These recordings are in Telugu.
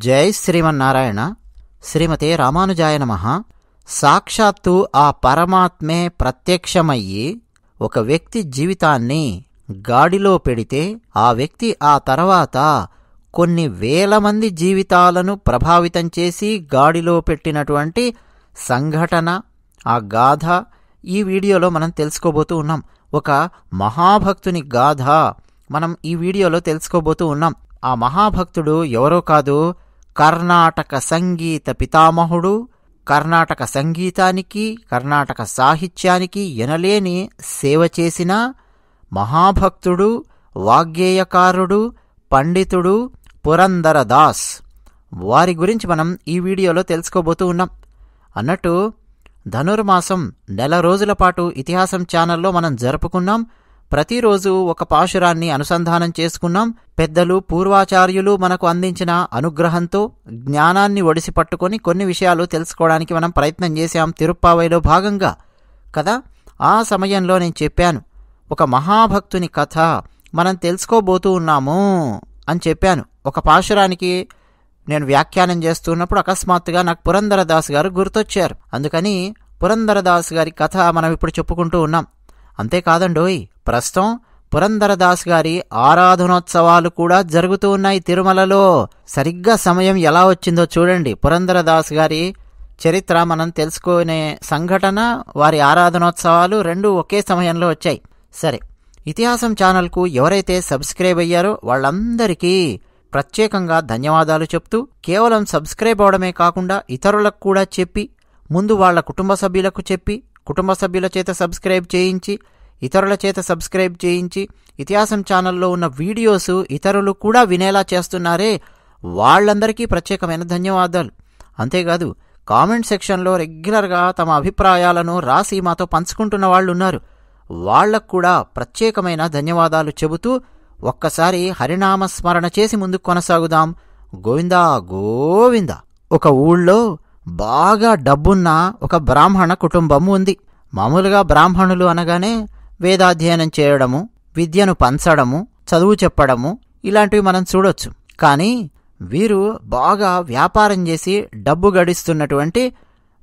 జై శ్రీమన్నారాయణ. శ్రీమతే రామానుజాయ నమః. సాక్షాత్తు ఆ పరమాత్మే ప్రత్యక్షమయ్యి ఒక వ్యక్తి జీవితాన్ని గాడిలో పెడితే ఆ వ్యక్తి ఆ తర్వాత కొన్ని వేల మంది జీవితాలను ప్రభావితం చేసి గాడిలో పెట్టినటువంటి సంఘటన, ఆ గాథ ఈ వీడియోలో మనం తెలుసుకోబోతూ ఉన్నాం. ఒక మహాభక్తుని గాథ మనం ఈ వీడియోలో తెలుసుకోబోతూ ఉన్నాం. ఆ మహాభక్తుడు ఎవరో కాదు, కర్ణాటక సంగీత పితామహుడు. కర్ణాటక సంగీతానికి, కర్ణాటక సాహిత్యానికి ఎనలేని సేవ చేసిన మహాభక్తుడు, వాగ్గేయకారుడు, పండితుడు పురందరదాస్. వారి గురించి మనం ఈ వీడియోలో తెలుసుకోబోతూ ఉన్నాం. అన్నట్టు ధనుర్మాసం నెల రోజుల పాటు ఇతిహాసం ఛానల్లో మనం జరుపుకున్నాం. ప్రతిరోజు ఒక పాశురాన్ని అనుసంధానం చేసుకున్నాం. పెద్దలు, పూర్వాచార్యులు మనకు అందించిన అనుగ్రహంతో జ్ఞానాన్ని ఒడిసి పట్టుకొని కొన్ని విషయాలు తెలుసుకోవడానికి మనం ప్రయత్నం చేశాం తిరుప్పావైలో భాగంగా కదా. ఆ సమయంలో నేను చెప్పాను, ఒక మహాభక్తుని కథ మనం తెలుసుకోబోతూ ఉన్నాము అని చెప్పాను. ఒక పాశురానికి నేను వ్యాఖ్యానం చేస్తున్నప్పుడు అకస్మాత్తుగా నాకు పురందరదాస్ గారు గుర్తొచ్చారు. అందుకని పురందరదాస్ గారి కథ మనం ఇప్పుడు చెప్పుకుంటూ ఉన్నాం. అంతేకాదండోయ్, ప్రస్తుతం పురందరదాస్ గారి ఆరాధనోత్సవాలు కూడా జరుగుతూ ఉన్నాయి తిరుమలలో. సరిగ్గా సమయం ఎలా వచ్చిందో చూడండి. పురందరదాస్ గారి చరిత్ర మనం తెలుసుకునే సంఘటన, వారి ఆరాధనోత్సవాలు రెండు ఒకే సమయంలో వచ్చాయి. సరే, ఇతిహాసం ఛానల్కు ఎవరైతే సబ్స్క్రైబ్ అయ్యారో వాళ్ళందరికీ ప్రత్యేకంగా ధన్యవాదాలు చెప్తూ, కేవలం సబ్స్క్రైబ్ అవడమే కాకుండా ఇతరులకు కూడా చెప్పి, ముందు వాళ్ళ కుటుంబ సభ్యులకు చెప్పి, కుటుంబ సభ్యుల చేత సబ్స్క్రైబ్ చేయించి, ఇతరుల చేత సబ్స్క్రైబ్ చేయించి, ఇతిహాసం ఛానల్లో ఉన్న వీడియోస్ ఇతరులు కూడా వినేలా చేస్తున్నారే, వాళ్ళందరికీ ప్రత్యేకమైన ధన్యవాదాలు. అంతేకాదు, కామెంట్ సెక్షన్లో రెగ్యులర్గా తమ అభిప్రాయాలను రాసి మాతో పంచుకుంటున్న వాళ్ళు ఉన్నారు. వాళ్లకు కూడా ప్రత్యేకమైన ధన్యవాదాలు చెబుతూ ఒక్కసారి హరినామస్మరణ చేసి ముందుకు కొనసాగుదాం. గోవిందా గోవింద. ఒక ఊళ్ళో బాగా డబ్బున్న ఒక బ్రాహ్మణ కుటుంబం ఉంది. మామూలుగా బ్రాహ్మణులు అనగానే వేదాధ్యయనం చేయడము, విద్యను పంచడము, చదువు చెప్పడము ఇలాంటివి మనం చూడొచ్చు. కానీ వీరు బాగా వ్యాపారం చేసి డబ్బు గడిస్తున్నటువంటి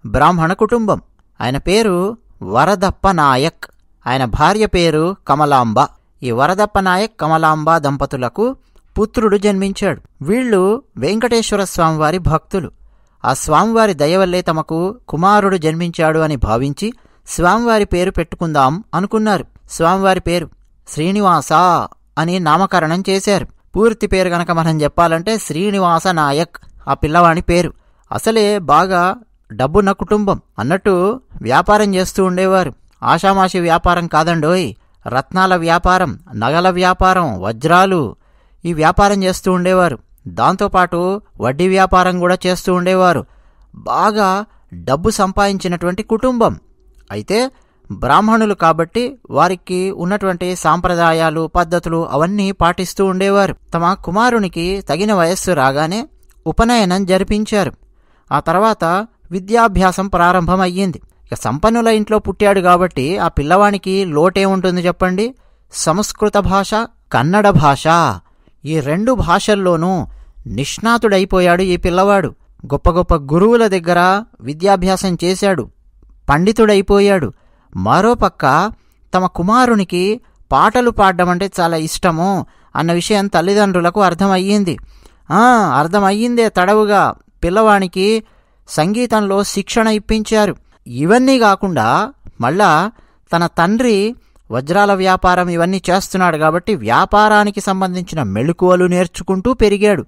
బ్రాహ్మణ కుటుంబం. ఆయన పేరు వరదప్ప నాయక్, ఆయన భార్య పేరు కమలాంబ. ఈ వరదప్ప నాయక్, కమలాంబ దంపతులకు పుత్రుడు జన్మించాడు. వీళ్లు వెంకటేశ్వర స్వామివారి భక్తులు. ఆ స్వామివారి దయవల్లే తమకు కుమారుడు జన్మించాడు అని భావించి స్వామివారి పేరు పెట్టుకుందాం అనుకున్నారు. స్వామివారి పేరు శ్రీనివాస అని నామకరణం చేశారు. పూర్తి పేరు గనక మనం చెప్పాలంటే శ్రీనివాస నాయక్ ఆ పిల్లవాడి పేరు. అసలే బాగా డబ్బున్న కుటుంబం. అన్నట్టు వ్యాపారం చేస్తూ ఉండేవారు. ఆషామాషి వ్యాపారం కాదండోయ్, రత్నాల వ్యాపారం, నగల వ్యాపారం, వజ్రాలు ఈ వ్యాపారం చేస్తూ ఉండేవారు. దాంతోపాటు వడ్డీ వ్యాపారం కూడా చేస్తూ ఉండేవారు. బాగా డబ్బు సంపాదించినటువంటి కుటుంబం. అయితే బ్రాహ్మణులు కాబట్టి వారికి ఉన్నటువంటి సాంప్రదాయాలు, పద్ధతులు అవన్నీ పాటిస్తూ ఉండేవారు. తమ కుమారునికి తగిన వయస్సు రాగానే ఉపనయనం జరిపించారు. ఆ తర్వాత విద్యాభ్యాసం ప్రారంభమయ్యింది. ఇక సంపన్నుల ఇంట్లో పుట్టాడు కాబట్టి ఆ పిల్లవానికి లోటేముంటుంది చెప్పండి. సంస్కృత భాష, కన్నడ భాష ఈ రెండు భాషల్లోనూ నిష్ణాతుడైపోయాడు ఈ పిల్లవాడు. గొప్ప గొప్ప గురువుల దగ్గర విద్యాభ్యాసం చేశాడు, పండితుడైపోయాడు. మరోపక్క తమ కుమారునికి పాటలు పాడడం అంటే చాలా ఇష్టము అన్న విషయం తల్లిదండ్రులకు అర్థమయ్యింది. అర్థమయ్యిందే తడవుగా పిల్లవానికి సంగీతంలో శిక్షణ ఇప్పించారు. ఇవన్నీ కాకుండా మళ్ళా తన తండ్రి వజ్రాల వ్యాపారం ఇవన్నీ చేస్తున్నాడు కాబట్టి వ్యాపారానికి సంబంధించిన మెళుకువలు నేర్చుకుంటూ పెరిగాడు.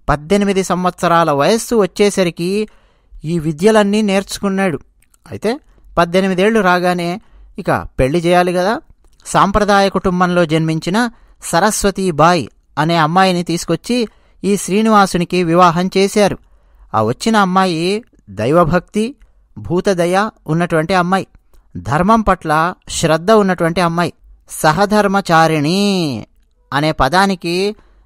18 సంవత్సరాల వయస్సు వచ్చేసరికి ఈ విద్యలన్నీ నేర్చుకున్నాడు. అయితే 18 ఏళ్లు రాగానే ఇక పెళ్లి చేయాలి కదా. సాంప్రదాయ కుటుంబంలో జన్మించిన సరస్వతీబాయి అనే అమ్మాయిని తీసుకొచ్చి ఈ శ్రీనివాసునికి వివాహం చేశారు. ఆ వచ్చిన అమ్మాయి దైవభక్తి, భూతదయ ఉన్నటువంటి అమ్మాయి, ధర్మం పట్ల శ్రద్ధ ఉన్నటువంటి అమ్మాయి. సహధర్మచారిణి అనే పదానికి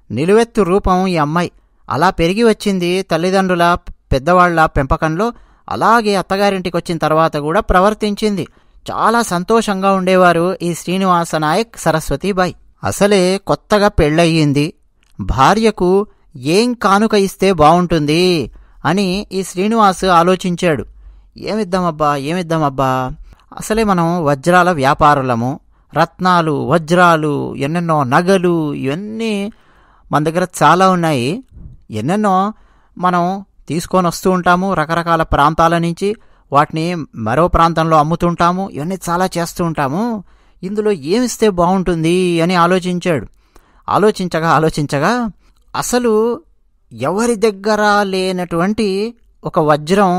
నిలువెత్తు రూపం ఈ అమ్మాయి. అలా పెరిగి వచ్చింది తల్లిదండ్రుల, పెద్దవాళ్ల పెంపకంలో. అలాగే అత్తగారింటికి వచ్చిన తర్వాత కూడా ప్రవర్తించింది. చాలా సంతోషంగా ఉండేవారు ఈ శ్రీనివాస నాయక్, సరస్వతీబాయి. అసలే కొత్తగా పెళ్ళయ్యింది. భార్యకు ఏం కానుక ఇస్తే బావుంటుంది అని ఈ శ్రీనివాస్ ఆలోచించాడు. ఏమిద్దామబ్బా, అసలే మనం వజ్రాల వ్యాపారులము, రత్నాలు, వజ్రాలు, ఎన్నెన్నో నగలు ఇవన్నీ మన దగ్గర చాలా ఉన్నాయి. ఎన్నెన్నో మనం తీసుకొని వస్తూ ఉంటాము రకరకాల ప్రాంతాల నుంచి, వాటిని మరో ప్రాంతంలో అమ్ముతుంటాము, ఇవన్నీ చాలా చేస్తూ ఉంటాము. ఇందులో ఏమిస్తే బాగుంటుంది అని ఆలోచించాడు. ఆలోచించగా అసలు ఎవరి దగ్గర లేనటువంటి ఒక వజ్రం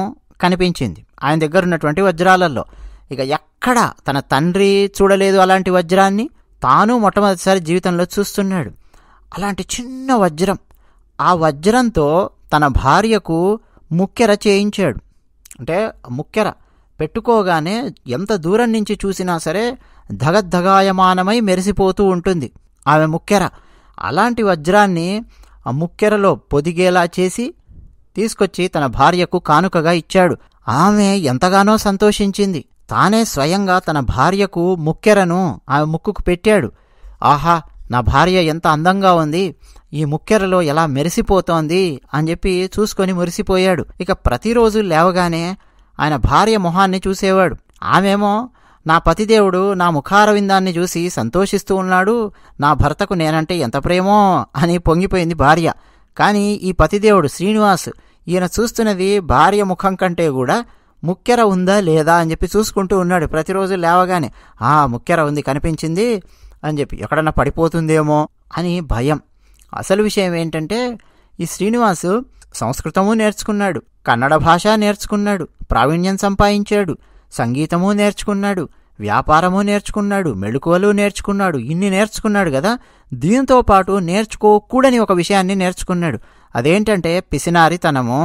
కనిపించింది ఆయన దగ్గర ఉన్నటువంటి వజ్రాలలో. ఇక ఎక్కడ తన తండ్రి చూడలేదు అలాంటి వజ్రాన్ని, తాను మొట్టమొదటిసారి జీవితంలో చూస్తున్నాడు. అలాంటి చిన్న వజ్రం, ఆ వజ్రంతో తన భార్యకు ముక్కెర చేయించాడు. అంటే ముక్కెర పెట్టుకోగానే ఎంత దూరం నుంచి చూసినా సరే ధగద్ధగాయమానమై మెరిసిపోతూ ఉంటుంది ఆమె ముక్కెర. అలాంటి వజ్రాన్ని ఆ ముక్కెరలో పొదిగేలా చేసి తీసుకొచ్చి తన భార్యకు కానుకగా ఇచ్చాడు. ఆమె ఎంతగానో సంతోషించింది. తానే స్వయంగా తన భార్యకు ముక్కెరను ఆమె ముక్కుకు పెట్టాడు. ఆహా, నా భార్య ఎంత అందంగా ఉంది, ఈ ముక్కెరలో ఎలా మెరిసిపోతోంది అని చెప్పి చూసుకొని మురిసిపోయాడు. ఇక ప్రతిరోజు లేవగానే ఆయన భార్య మొహాన్ని చూసేవాడు. ఆమెమో నా పతిదేవుడు నా ముఖారవిందాన్ని చూసి సంతోషిస్తూ ఉన్నాడు, నా భర్తకు నేనంటే ఎంత ప్రేమో అని పొంగిపోయింది భార్య. కానీ ఈ పతిదేవుడు శ్రీనివాస్ ఈయన చూస్తున్నది భార్య ముఖం కంటే కూడా ముక్కెర ఉందా లేదా అని చెప్పి చూసుకుంటూ ఉన్నాడు. ప్రతిరోజు లేవగానే ముక్కెర ఉంది, కనిపించింది అని చెప్పి ఎక్కడన్నా పడిపోతుందేమో అని భయం. అసలు విషయం ఏంటంటే ఈ శ్రీనివాసు సంస్కృతము నేర్చుకున్నాడు, కన్నడ భాష నేర్చుకున్నాడు, ప్రావీణ్యం సంపాదించాడు, సంగీతము నేర్చుకున్నాడు, వ్యాపారము నేర్చుకున్నాడు, మెళుకువలు నేర్చుకున్నాడు. ఇన్ని నేర్చుకున్నాడు కదా, దీంతో పాటు నేర్చుకోకూడని ఒక విషయాన్ని నేర్చుకున్నాడు. అదేంటంటే పిసినారితనము.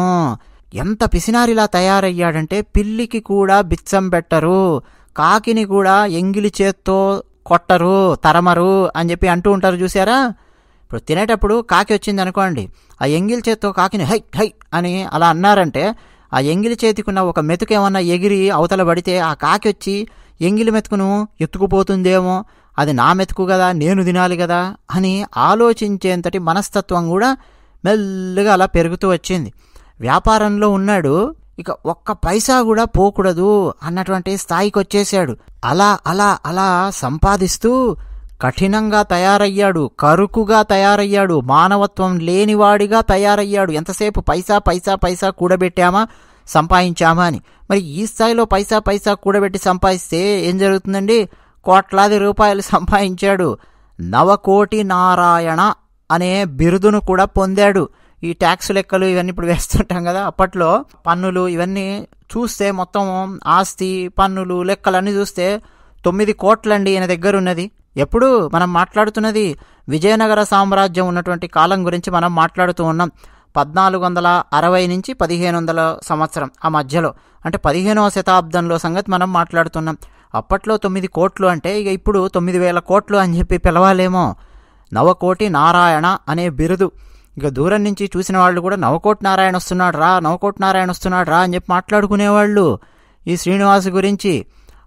ఎంత పిసినారిలా తయారయ్యాడంటే పిల్లికి కూడా బిచ్చం పెట్టరు, కాకిని కూడా ఎంగిలి చేత్తో కొట్టరు, తరమరు అని చెప్పి అంటూ ఉంటారు చూసారా. ఇప్పుడు తినేటప్పుడు కాకి వచ్చింది అనుకోండి, ఆ ఎంగిలి చేత్తో కాకిని హై హై అని అలా అన్నారంటే ఆ ఎంగిలి చేతికున్న ఒక మెతుకేమన్నా ఎగిరి అవతల పడితే ఆ కాకి వచ్చి ఎంగిలి మెతుకును ఎత్తుకుపోతుందేమో, అది నా మెతుకు కదా, నేను తినాలి కదా అని ఆలోచించేంతటి మనస్తత్వం కూడా మెల్లగా అలా పెరుగుతూ వచ్చింది. వ్యాపారంలో ఉన్నాడు, ఇక ఒక్క పైసా కూడా పోకూడదు అన్నటువంటి స్థాయికి వచ్చేశాడు. అలా అలా అలా సంపాదిస్తూ కఠినంగా తయారయ్యాడు, కరుకుగా తయారయ్యాడు, మానవత్వం లేనివాడిగా తయారయ్యాడు. ఎంతసేపు పైసా పైసా పైసా కూడబెట్టామా, సంపాదించామా అని. మరి ఈ స్థాయిలో పైసా పైసా కూడబెట్టి సంపాదిస్తే ఏం జరుగుతుందండి? కోట్లాది రూపాయలు సంపాదించాడు. నవకోటి నారాయణ అనే బిరుదును కూడా పొందాడు. ఈ ట్యాక్స్ లెక్కలు ఇవన్నీ ఇప్పుడు వేస్తుంటాం కదా, అప్పట్లో పన్నులు ఇవన్నీ చూస్తే మొత్తం ఆస్తి పన్నులు లెక్కలన్నీ చూస్తే 9 కోట్లండి ఈయన దగ్గర ఉన్నది. ఎప్పుడు మనం మాట్లాడుతున్నది విజయనగర సామ్రాజ్యం ఉన్నటువంటి కాలం గురించి మనం మాట్లాడుతూ ఉన్నాం. 1460 నుంచి 1500 సంవత్సరం ఆ మధ్యలో, అంటే 15వ శతాబ్దంలో సంగతి మనం మాట్లాడుతున్నాం. అప్పట్లో 9 కోట్లు అంటే ఇక ఇప్పుడు 9000 కోట్లు అని చెప్పి పిలవాలేమో. నవకోటి నారాయణ అనే బిరుదు. ఇక దూరం నుంచి చూసిన వాళ్ళు కూడా నవకోటి నారాయణ వస్తున్నాడు రా, నవకోటి నారాయణ వస్తున్నాడు రా అని చెప్పి మాట్లాడుకునేవాళ్ళు ఈ శ్రీనివాసు గురించి.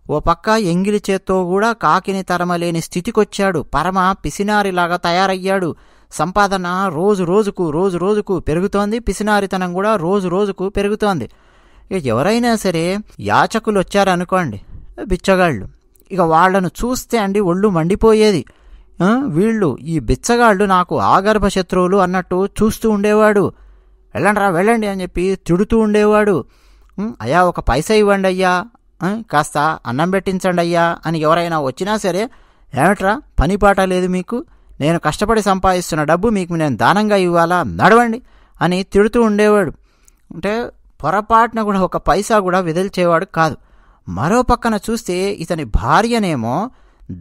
ఓ పక్క ఎంగిలి చేత్తో కూడా కాకిని తరమలేని స్థితికొచ్చాడు. పరమ పిసినారిలాగా తయారయ్యాడు. సంపాదన రోజు రోజుకు పెరుగుతోంది, పిసినారితనం కూడా రోజు రోజుకు పెరుగుతోంది. ఇక ఎవరైనా సరే యాచకులు వచ్చారనుకోండి, బిచ్చగాళ్ళు, ఇక వాళ్లను చూస్తే అండి ఒళ్ళు మండిపోయేది. వీళ్ళు ఈ బిచ్చగాళ్ళు నాకు ఆగర్భ శత్రువులు అన్నట్టు చూస్తూ ఉండేవాడు. వెళ్ళండి రా వెళ్ళండి అని చెప్పి తిడుతూ ఉండేవాడు. అయ్యా ఒక పైసా ఇవ్వండి అయ్యా, కాస్త అన్నం పెట్టించండి అయ్యా అని ఎవరైనా వచ్చినా సరే, ఏమిట్రా పనిపాట లేదు మీకు, నేను కష్టపడి సంపాదిస్తున్న డబ్బు మీకు నేను దానంగా ఇవ్వాలా, నడవండి అని తిడుతూ ఉండేవాడు. అంటే పొరపాటున కూడా ఒక పైసా కూడా విదిల్చేవాడు కాదు. మరో పక్కన చూస్తే ఇతని భార్యనేమో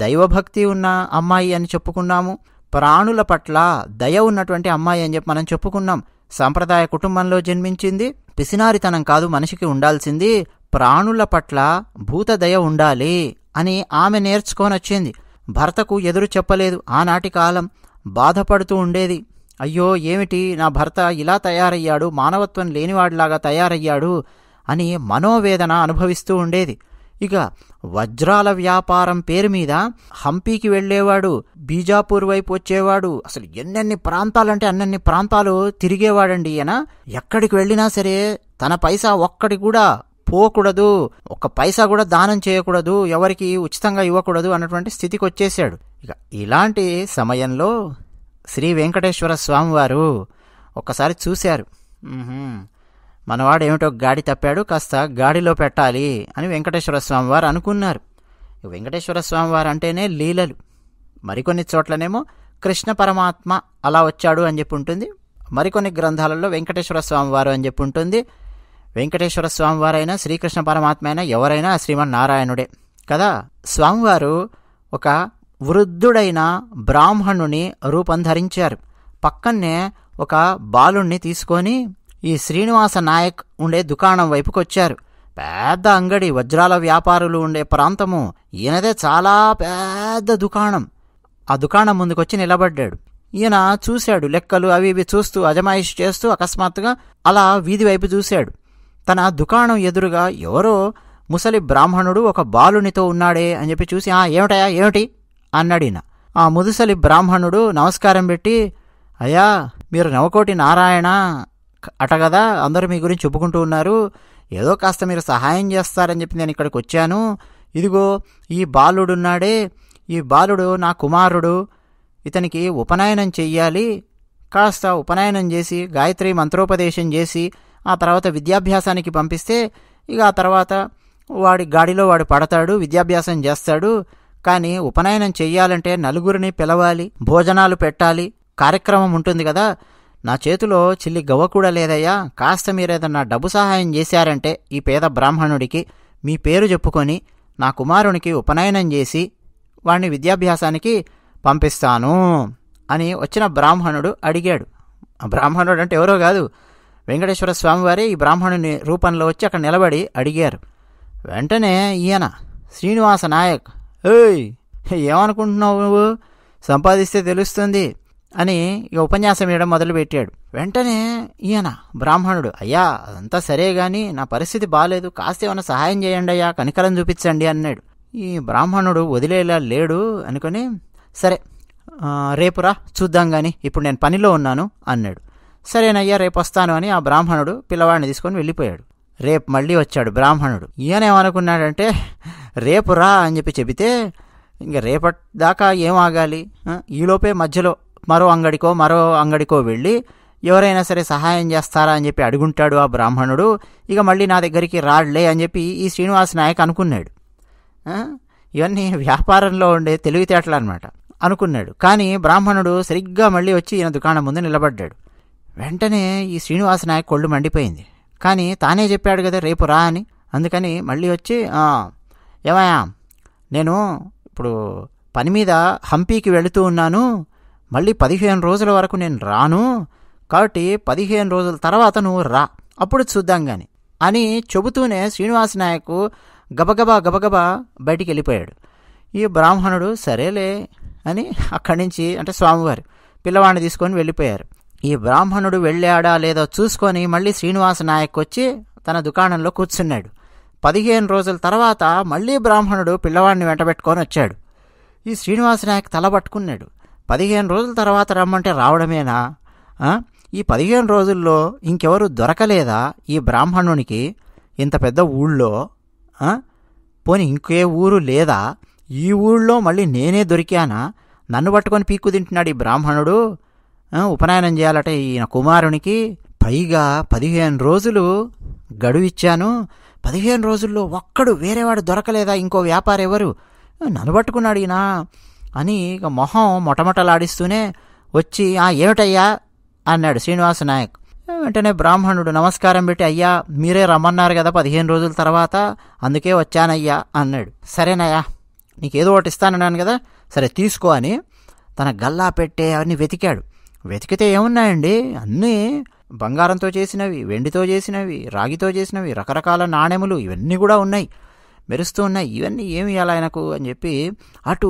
దైవభక్తి ఉన్న అమ్మాయి అని చెప్పుకున్నాము, ప్రాణుల పట్ల దయ ఉన్నటువంటి అమ్మాయి అని చెప్పి మనం చెప్పుకున్నాం. సాంప్రదాయ కుటుంబంలో జన్మించింది. పిసినారితనం కాదు మనిషికి ఉండాల్సింది, ప్రాణుల పట్ల భూత దయ ఉండాలి అని ఆమె నేర్చుకొనొచ్చింది. భర్తకు ఎదురు చెప్పలేదు. ఆనాటి కాలం బాధపడుతూ ఉండేది. అయ్యో ఏమిటి నా భర్త ఇలా తయారయ్యాడు, మానవత్వం లేనివాడిలాగా తయారయ్యాడు అని మనోవేదన అనుభవిస్తూ ఉండేది. ఇక వజ్రాల వ్యాపారం పేరు మీద హంపీకి వెళ్ళేవాడు, బీజాపూర్ వైపు వచ్చేవాడు, అసలు ఎన్నెన్ని ప్రాంతాలంటే అన్నన్ని ప్రాంతాలు తిరిగేవాడండి ఈయన. ఎక్కడికి వెళ్ళినా సరే తన పైసా ఒక్కడి కూడా పోకూడదు, ఒక్క పైసా కూడా దానం చేయకూడదు, ఎవరికి ఉచితంగా ఇవ్వకూడదు అన్నటువంటి స్థితికి వచ్చేసాడు. ఇక ఇలాంటి సమయంలో శ్రీ వెంకటేశ్వర స్వామివారు ఒక్కసారి చూశారు, మనవాడు ఏమిటో గాడి తప్పాడు, కాస్త గాడిలో పెట్టాలి అని వెంకటేశ్వర స్వామివారు అనుకున్నారు. వెంకటేశ్వర స్వామివారు అంటేనే లీలలు, మరికొన్ని చోట్లనేమో కృష్ణ పరమాత్మ అలా వచ్చాడు అని చెప్పి ఉంటుంది, మరికొన్ని గ్రంథాలలో వెంకటేశ్వర స్వామివారు అని చెప్పి ఉంటుంది. వెంకటేశ్వర స్వామివారైనా శ్రీకృష్ణ పరమాత్మ అయినా ఎవరైనా శ్రీమన్నారాయణుడే కదా. స్వామివారు ఒక వృద్ధుడైన బ్రాహ్మణుని రూపం ధరించారు. పక్కనే ఒక బాలుణ్ణి తీసుకొని ఈ శ్రీనివాస నాయక్ ఉండే దుకాణం వైపుకి వచ్చారు. పెద్ద అంగడి, వజ్రాల వ్యాపారులు ఉండే ప్రాంతము, ఈయనదే చాలా పెద్ద దుకాణం. ఆ దుకాణం ముందుకొచ్చి నిలబడ్డాడు. ఈయన చూశాడు, లెక్కలు అవి ఇవి చూస్తూ అజమాయిషి చేస్తూ అకస్మాత్తుగా అలా వీధి వైపు చూశాడు. తన దుకాణం ఎదురుగా ఎవరో ముసలి బ్రాహ్మణుడు ఒక బాలునితో ఉన్నాడే అని చెప్పి చూసి, ఏమిటయా ఏమిటి అన్నాడు ఈయన. ఆ ముదుసలి బ్రాహ్మణుడు నమస్కారం పెట్టి, అయ్యా మీరు నవకోటి నారాయణ అట కదా, అందరూ మీ గురించి చెప్పుకుంటూ ఉన్నారు, ఏదో కాస్త మీరు సహాయం చేస్తారని చెప్పి నేను ఇక్కడికి వచ్చాను. ఇదిగో ఈ బాలుడున్నాడే, ఈ బాలుడు నా కుమారుడు, ఇతనికి ఉపనయనం చెయ్యాలి, కాస్త ఉపనయనం చేసి గాయత్రి మంత్రోపదేశం చేసి ఆ తర్వాత విద్యాభ్యాసానికి పంపిస్తే ఇక ఆ తర్వాత వాడి గాడిలో వాడు పడతాడు, విద్యాభ్యాసం చేస్తాడు. కానీ ఉపనయనం చెయ్యాలంటే నలుగురిని పిలవాలి, భోజనాలు పెట్టాలి, కార్యక్రమం ఉంటుంది కదా. నా చేతిలో చిల్లి గవ్వ కూడా లేదయ్యా, కాస్త మీరేదన్నా డబ్బు సహాయం చేశారంటే ఈ పేద బ్రాహ్మణుడికి మీ పేరు చెప్పుకొని నా కుమారునికి ఉపనయనం చేసి వాడిని విద్యాభ్యాసానికి పంపిస్తాను అని వచ్చిన బ్రాహ్మణుడు అడిగాడు. ఆ బ్రాహ్మణుడు అంటే ఎవరో కాదు, వెంకటేశ్వర స్వామివారే ఈ బ్రాహ్మణుని రూపంలో వచ్చి అక్కడ నిలబడి అడిగారు. వెంటనే ఈయన శ్రీనివాస నాయక్, ఏయ్ ఏమనుకుంటున్నావు నువ్వు, సంపాదిస్తే తెలుస్తుంది అని ఇక ఉపన్యాసం ఇవ్వడం మొదలుపెట్టాడు. వెంటనే ఈయన బ్రాహ్మణుడు, అయ్యా అదంతా సరే గాని నా పరిస్థితి బాగాలేదు, కాస్త ఏమైనా సహాయం చేయండి అయ్యా, కనికరం చూపించండి అన్నాడు. ఈ బ్రాహ్మణుడు వదిలేలా లేడు అనుకుని, సరే రేపురా చూద్దాం గాని, ఇప్పుడు నేను పనిలో ఉన్నాను అన్నాడు. సరేనయ్యా రేపు వస్తాను అని ఆ బ్రాహ్మణుడు పిల్లవాడిని తీసుకొని వెళ్ళిపోయాడు. రేపు మళ్ళీ వచ్చాడు బ్రాహ్మణుడు. ఈయనేమనుకున్నాడంటే రేపు రా అని చెప్పి చెబితే ఇంక రేపటి దాకా ఏం ఆగాలి, ఈలోపే మధ్యలో మరో అంగడికో వెళ్ళి ఎవరైనా సరే సహాయం చేస్తారా అని చెప్పి అడుగుంటాడు ఆ బ్రాహ్మణుడు. ఇక మళ్ళీ నా దగ్గరికి రాళ్లే అని చెప్పి ఈ శ్రీనివాస నాయక్ అనుకున్నాడు. ఇవన్నీ వ్యాపారంలో ఉండే తెలివితేటలు అనమాట అనుకున్నాడు. కానీ బ్రాహ్మణుడు సరిగ్గా మళ్ళీ వచ్చి ఈయన దుకాణం ముందు నిలబడ్డాడు. వెంటనే ఈ శ్రీనివాస నాయక్ కొళ్ళు మండిపోయింది. కానీ తానే చెప్పాడు కదా రేపు రా అని, అందుకని మళ్ళీ వచ్చి, ఏమయ్యా నేను ఇప్పుడు పని మీద హంపీకి వెళుతూ ఉన్నాను, మళ్ళీ 15 రోజుల వరకు నేను రాను, కాబట్టి 15 రోజుల తర్వాత నువ్వు రా, అప్పుడు చూద్దాం గాని అని చెబుతూనే శ్రీనివాస నాయక్ గబగబా బయటికి వెళ్ళిపోయాడు. ఈ బ్రాహ్మణుడు సరేలే అని అక్కడి నుంచి, అంటే స్వామివారు పిల్లవాడిని తీసుకొని వెళ్ళిపోయారు. ఈ బ్రాహ్మణుడు వెళ్ళాడా లేదో చూసుకొని మళ్ళీ శ్రీనివాస నాయక్ వచ్చి తన దుకాణంలో కూర్చున్నాడు. 15 రోజుల తర్వాత మళ్ళీ బ్రాహ్మణుడు పిల్లవాడిని వెంటబెట్టుకొని వచ్చాడు. ఈ శ్రీనివాస నాయక్ తల పట్టుకున్నాడు. 15 రోజుల తర్వాత రమ్మంటే రావడమేనా? ఈ 15 రోజుల్లో ఇంకెవరు దొరకలేదా ఈ బ్రాహ్మణునికి ఇంత పెద్ద ఊళ్ళో? పోని ఇంకే ఊరు లేదా? ఈ ఊళ్ళో మళ్ళీ నేనే దొరికానా? నన్ను పట్టుకొని పీక్కు తింటున్నాడు ఈ బ్రాహ్మణుడు. ఉపనయనం చేయాలట ఈయన కుమారునికి, పైగా 15 రోజులు గడువు ఇచ్చాను, 15 రోజుల్లో ఒక్కడు వేరేవాడు దొరకలేదా? ఇంకో వ్యాపారం ఎవరు? నన్ను పట్టుకున్నాడు ఈయన అని ఇక మొహం మొటమొటలాడిస్తూనే వచ్చి, ఏమిటయ్యా అన్నాడు శ్రీనివాస నాయక్. వెంటనే బ్రాహ్మణుడు నమస్కారం పెట్టి, అయ్యా మీరే రమ్మన్నారు కదా 15 రోజుల తర్వాత, అందుకే వచ్చానయ్యా అన్నాడు. సరేనయ్యా నీకేదో ఒకటి ఇస్తానన్నాను కదా, సరే తీసుకో అని తన గల్లా పెట్టే అవన్నీ వెతికాడు. వెతికితే ఏమున్నాయండి, అన్నీ బంగారంతో చేసినవి, వెండితో చేసినవి, రాగితో చేసినవి, రకరకాల నాణెములు ఇవన్నీ కూడా ఉన్నాయి, మెరుస్తూ ఉన్నాయి. ఇవన్నీ ఏమి ఇవ్వాలి ఆయనకు అని చెప్పి అటు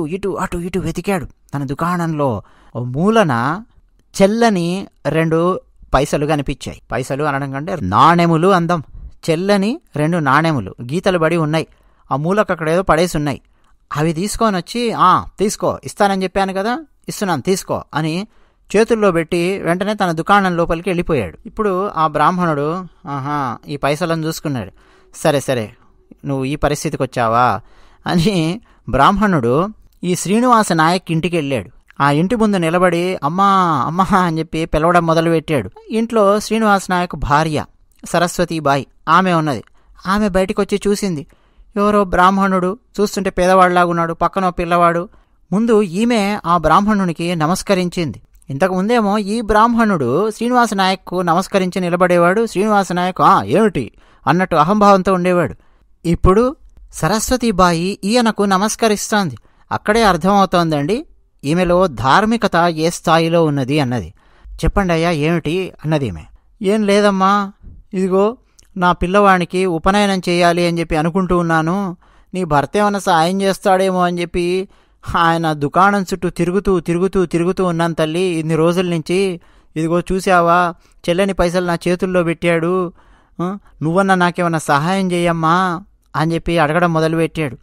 ఇటు వెతికాడు. తన దుకాణంలో ఓ మూలన చెల్లని 2 పైసలు కనిపించాయి. పైసలు అనడం కంటే నాణెములు అందం. చెల్లని 2 నాణెములు గీతలు పడి ఉన్నాయి. ఆ మూలకు అక్కడ ఏదో పడేసి ఉన్నాయి. అవి తీసుకొని వచ్చి తీసుకో, ఇస్తానని చెప్పాను కదా, ఇస్తున్నాను తీసుకో అని చేతుల్లో పెట్టి వెంటనే తన దుకాణం లోపలికి వెళ్ళిపోయాడు. ఇప్పుడు ఆ బ్రాహ్మణుడు ఈ పైసలను చూసుకున్నాడు. సరే సరే నువ్వు ఈ పరిస్థితికి వచ్చావా అని బ్రాహ్మణుడు ఈ శ్రీనివాస నాయక్ ఇంటికి వెళ్ళాడు. ఆ ఇంటి ముందు నిలబడి అమ్మా అమ్మా అని చెప్పి పిలవడం మొదలుపెట్టాడు. ఇంట్లో శ్రీనివాస నాయక్ భార్య సరస్వతీబాయి ఆమె ఉన్నది. ఆమె బయటికి వచ్చి చూసింది. ఎవరో బ్రాహ్మణుడు, చూస్తుంటే పేదవాడిలాగున్నాడు, పక్కన పిల్లవాడు. ముందు ఈమె ఆ బ్రాహ్మణునికి నమస్కరించింది. ఇంతకుముందేమో ఈ బ్రాహ్మణుడు శ్రీనివాస నాయక్కు నమస్కరించి నిలబడేవాడు. శ్రీనివాస నాయక్ ఏమిటి అన్నట్టు అహంభావంతో ఉండేవాడు. ఇప్పుడు సరస్వతీబాయి ఈయనకు నమస్కరిస్తోంది. అక్కడే అర్థమవుతోందండి ఈమెలో ధార్మికత ఏ స్థాయిలో ఉన్నది అన్నది. చెప్పండి అయ్యా ఏమిటి అన్నది ఈమె. ఏం లేదమ్మా, ఇదిగో నా పిల్లవానికి ఉపనయనం చేయాలి అని చెప్పి అనుకుంటూ ఉన్నాను. నీ భర్త ఏమైనా సాయం చేస్తాడేమో అని చెప్పి ఆయన దుకాణం చుట్టూ తిరుగుతూ ఉన్నాను తల్లి ఇన్ని రోజుల నుంచి. ఇదిగో చూసావా, చెల్లని పైసలు నా చేతుల్లో పెట్టాడు, నువ్వన్నా నాకేమన్నా సహాయం చేయమ్మా అని చెప్పి అడగడం మొదలుపెట్టాడు.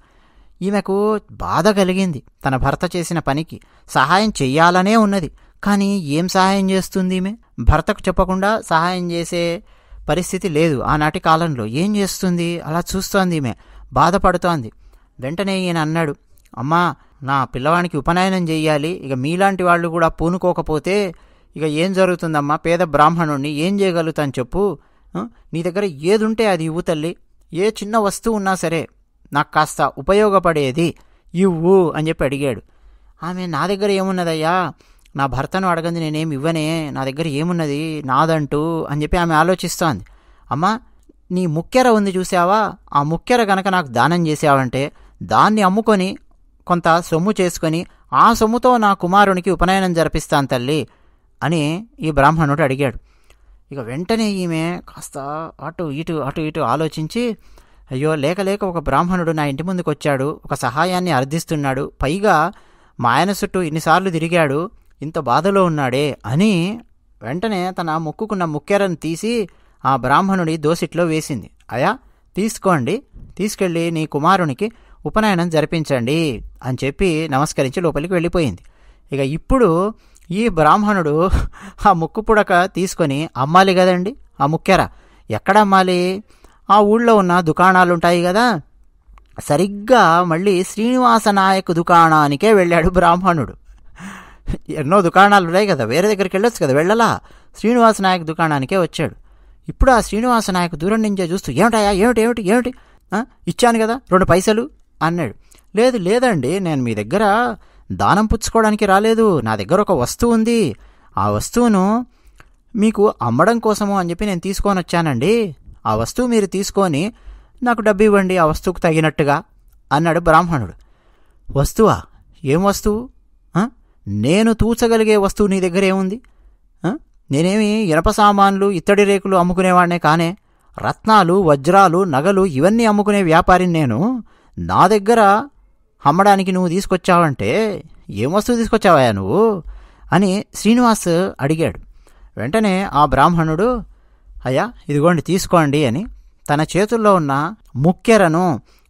ఈమెకు బాధ కలిగింది తన భర్త చేసిన పనికి. సహాయం చెయ్యాలనే ఉన్నది, కానీ ఏం సహాయం చేస్తుంది ఈమె? భర్తకు చెప్పకుండా సహాయం చేసే పరిస్థితి లేదు ఆనాటి కాలంలో. ఏం చేస్తుంది? అలా చూస్తోంది ఈమె, బాధపడుతోంది. వెంటనే ఈయన అన్నాడు, అమ్మా నా పిల్లవానికి ఉపనయనం చెయ్యాలి, ఇక మీలాంటి వాళ్ళు కూడా పూనుకోకపోతే ఇక ఏం జరుగుతుందమ్మా? పేద బ్రాహ్మణుణ్ణి ఏం చేయగలుగుతాను చెప్పు? నీ దగ్గర ఏదుంటే అది ఇవ్వు తల్లి, ఏ చిన్న వస్తువు ఉన్నా సరే నాకు కాస్త ఉపయోగపడేది ఇవ్వు అని చెప్పి అడిగాడు. ఆమె నా దగ్గర ఏమున్నదయ్యా, నా భర్తను అడగంది నేనేమి ఇవ్వనే, నా దగ్గర ఏమున్నది నాదంటూ అని చెప్పి ఆమె ఆలోచిస్తోంది. అమ్మా నీ ముక్కెర ఉంది చూసావా, ఆ ముక్కెర గనక నాకు దానం చేసావంటే దాన్ని అమ్ముకొని కొంత సొమ్ము చేసుకొని ఆ సొమ్ముతో నా కుమారునికి ఉపనయనం జరిపిస్తాను తల్లి అని ఈ బ్రాహ్మణుడు అడిగాడు. ఇక వెంటనే ఈమె కాస్త అటు ఇటు ఆలోచించి, అయ్యో లేక ఒక బ్రాహ్మణుడు నా ఇంటి ముందుకు వచ్చాడు, ఒక సహాయాన్ని అర్థిస్తున్నాడు, పైగా మా ఆయన చుట్టూ ఇన్నిసార్లు తిరిగాడు, ఇంత బాధలో ఉన్నాడే అని వెంటనే తన ముక్కుకున్న ముక్కెరను తీసి ఆ బ్రాహ్మణుడి దోసిట్లో వేసింది. అయా తీసుకోండి, తీసుకెళ్ళి నీ కుమారునికి ఉపనయనం జరిపించండి అని చెప్పి నమస్కరించి లోపలికి వెళ్ళిపోయింది. ఇక ఇప్పుడు ఈ బ్రాహ్మణుడు ఆ ముక్కు పుడక తీసుకొని అమ్మాలి కదండి. ఆ ముక్కెర ఎక్కడ అమ్మాలి? ఆ ఊళ్ళో ఉన్న దుకాణాలుంటాయి కదా, సరిగ్గా మళ్ళీ శ్రీనివాస నాయక్ దుకాణానికే వెళ్ళాడు బ్రాహ్మణుడు. ఎన్నో దుకాణాలు ఉన్నాయి కదా, వేరే దగ్గరికి వెళ్ళొచ్చు కదా, వెళ్ళలా శ్రీనివాస నాయక్ దుకాణానికే వచ్చాడు. ఇప్పుడు ఆ శ్రీనివాస నాయక్ దూరం నుంచే చూస్తూ, ఏమిటయా ఏమిటి ఇచ్చాను కదా 2 పైసలు అన్నాడు. లేదండి, నేను మీ దగ్గర దానం పుచ్చుకోవడానికి రాలేదు, నా దగ్గర ఒక వస్తువు ఉంది, ఆ వస్తువును మీకు అమ్మడం కోసము అని చెప్పి నేను తీసుకొని వచ్చానండి, ఆ వస్తువు మీరు తీసుకొని నాకు డబ్బు ఇవ్వండి ఆ వస్తువుకు తగినట్టుగా అన్నాడు బ్రాహ్మణుడు. వస్తువా? ఏం వస్తువు? నేను తూచగలిగే వస్తువు నీ దగ్గర ఏముంది? నేనేమి ఇనప సామాన్లు ఇత్తడి రేకులు అమ్ముకునేవాడినే కానే, రత్నాలు వజ్రాలు నగలు ఇవన్నీ అమ్ముకునే వ్యాపారిని నేను. నా దగ్గర అమ్మడానికి నువ్వు తీసుకొచ్చావంటే ఏం వస్తువు తీసుకొచ్చావా నువ్వు అని శ్రీనివాస్ అడిగాడు. వెంటనే ఆ బ్రాహ్మణుడు, అయ్యా ఇదిగోండి తీసుకోండి అని తన చేతుల్లో ఉన్న ముక్కెరను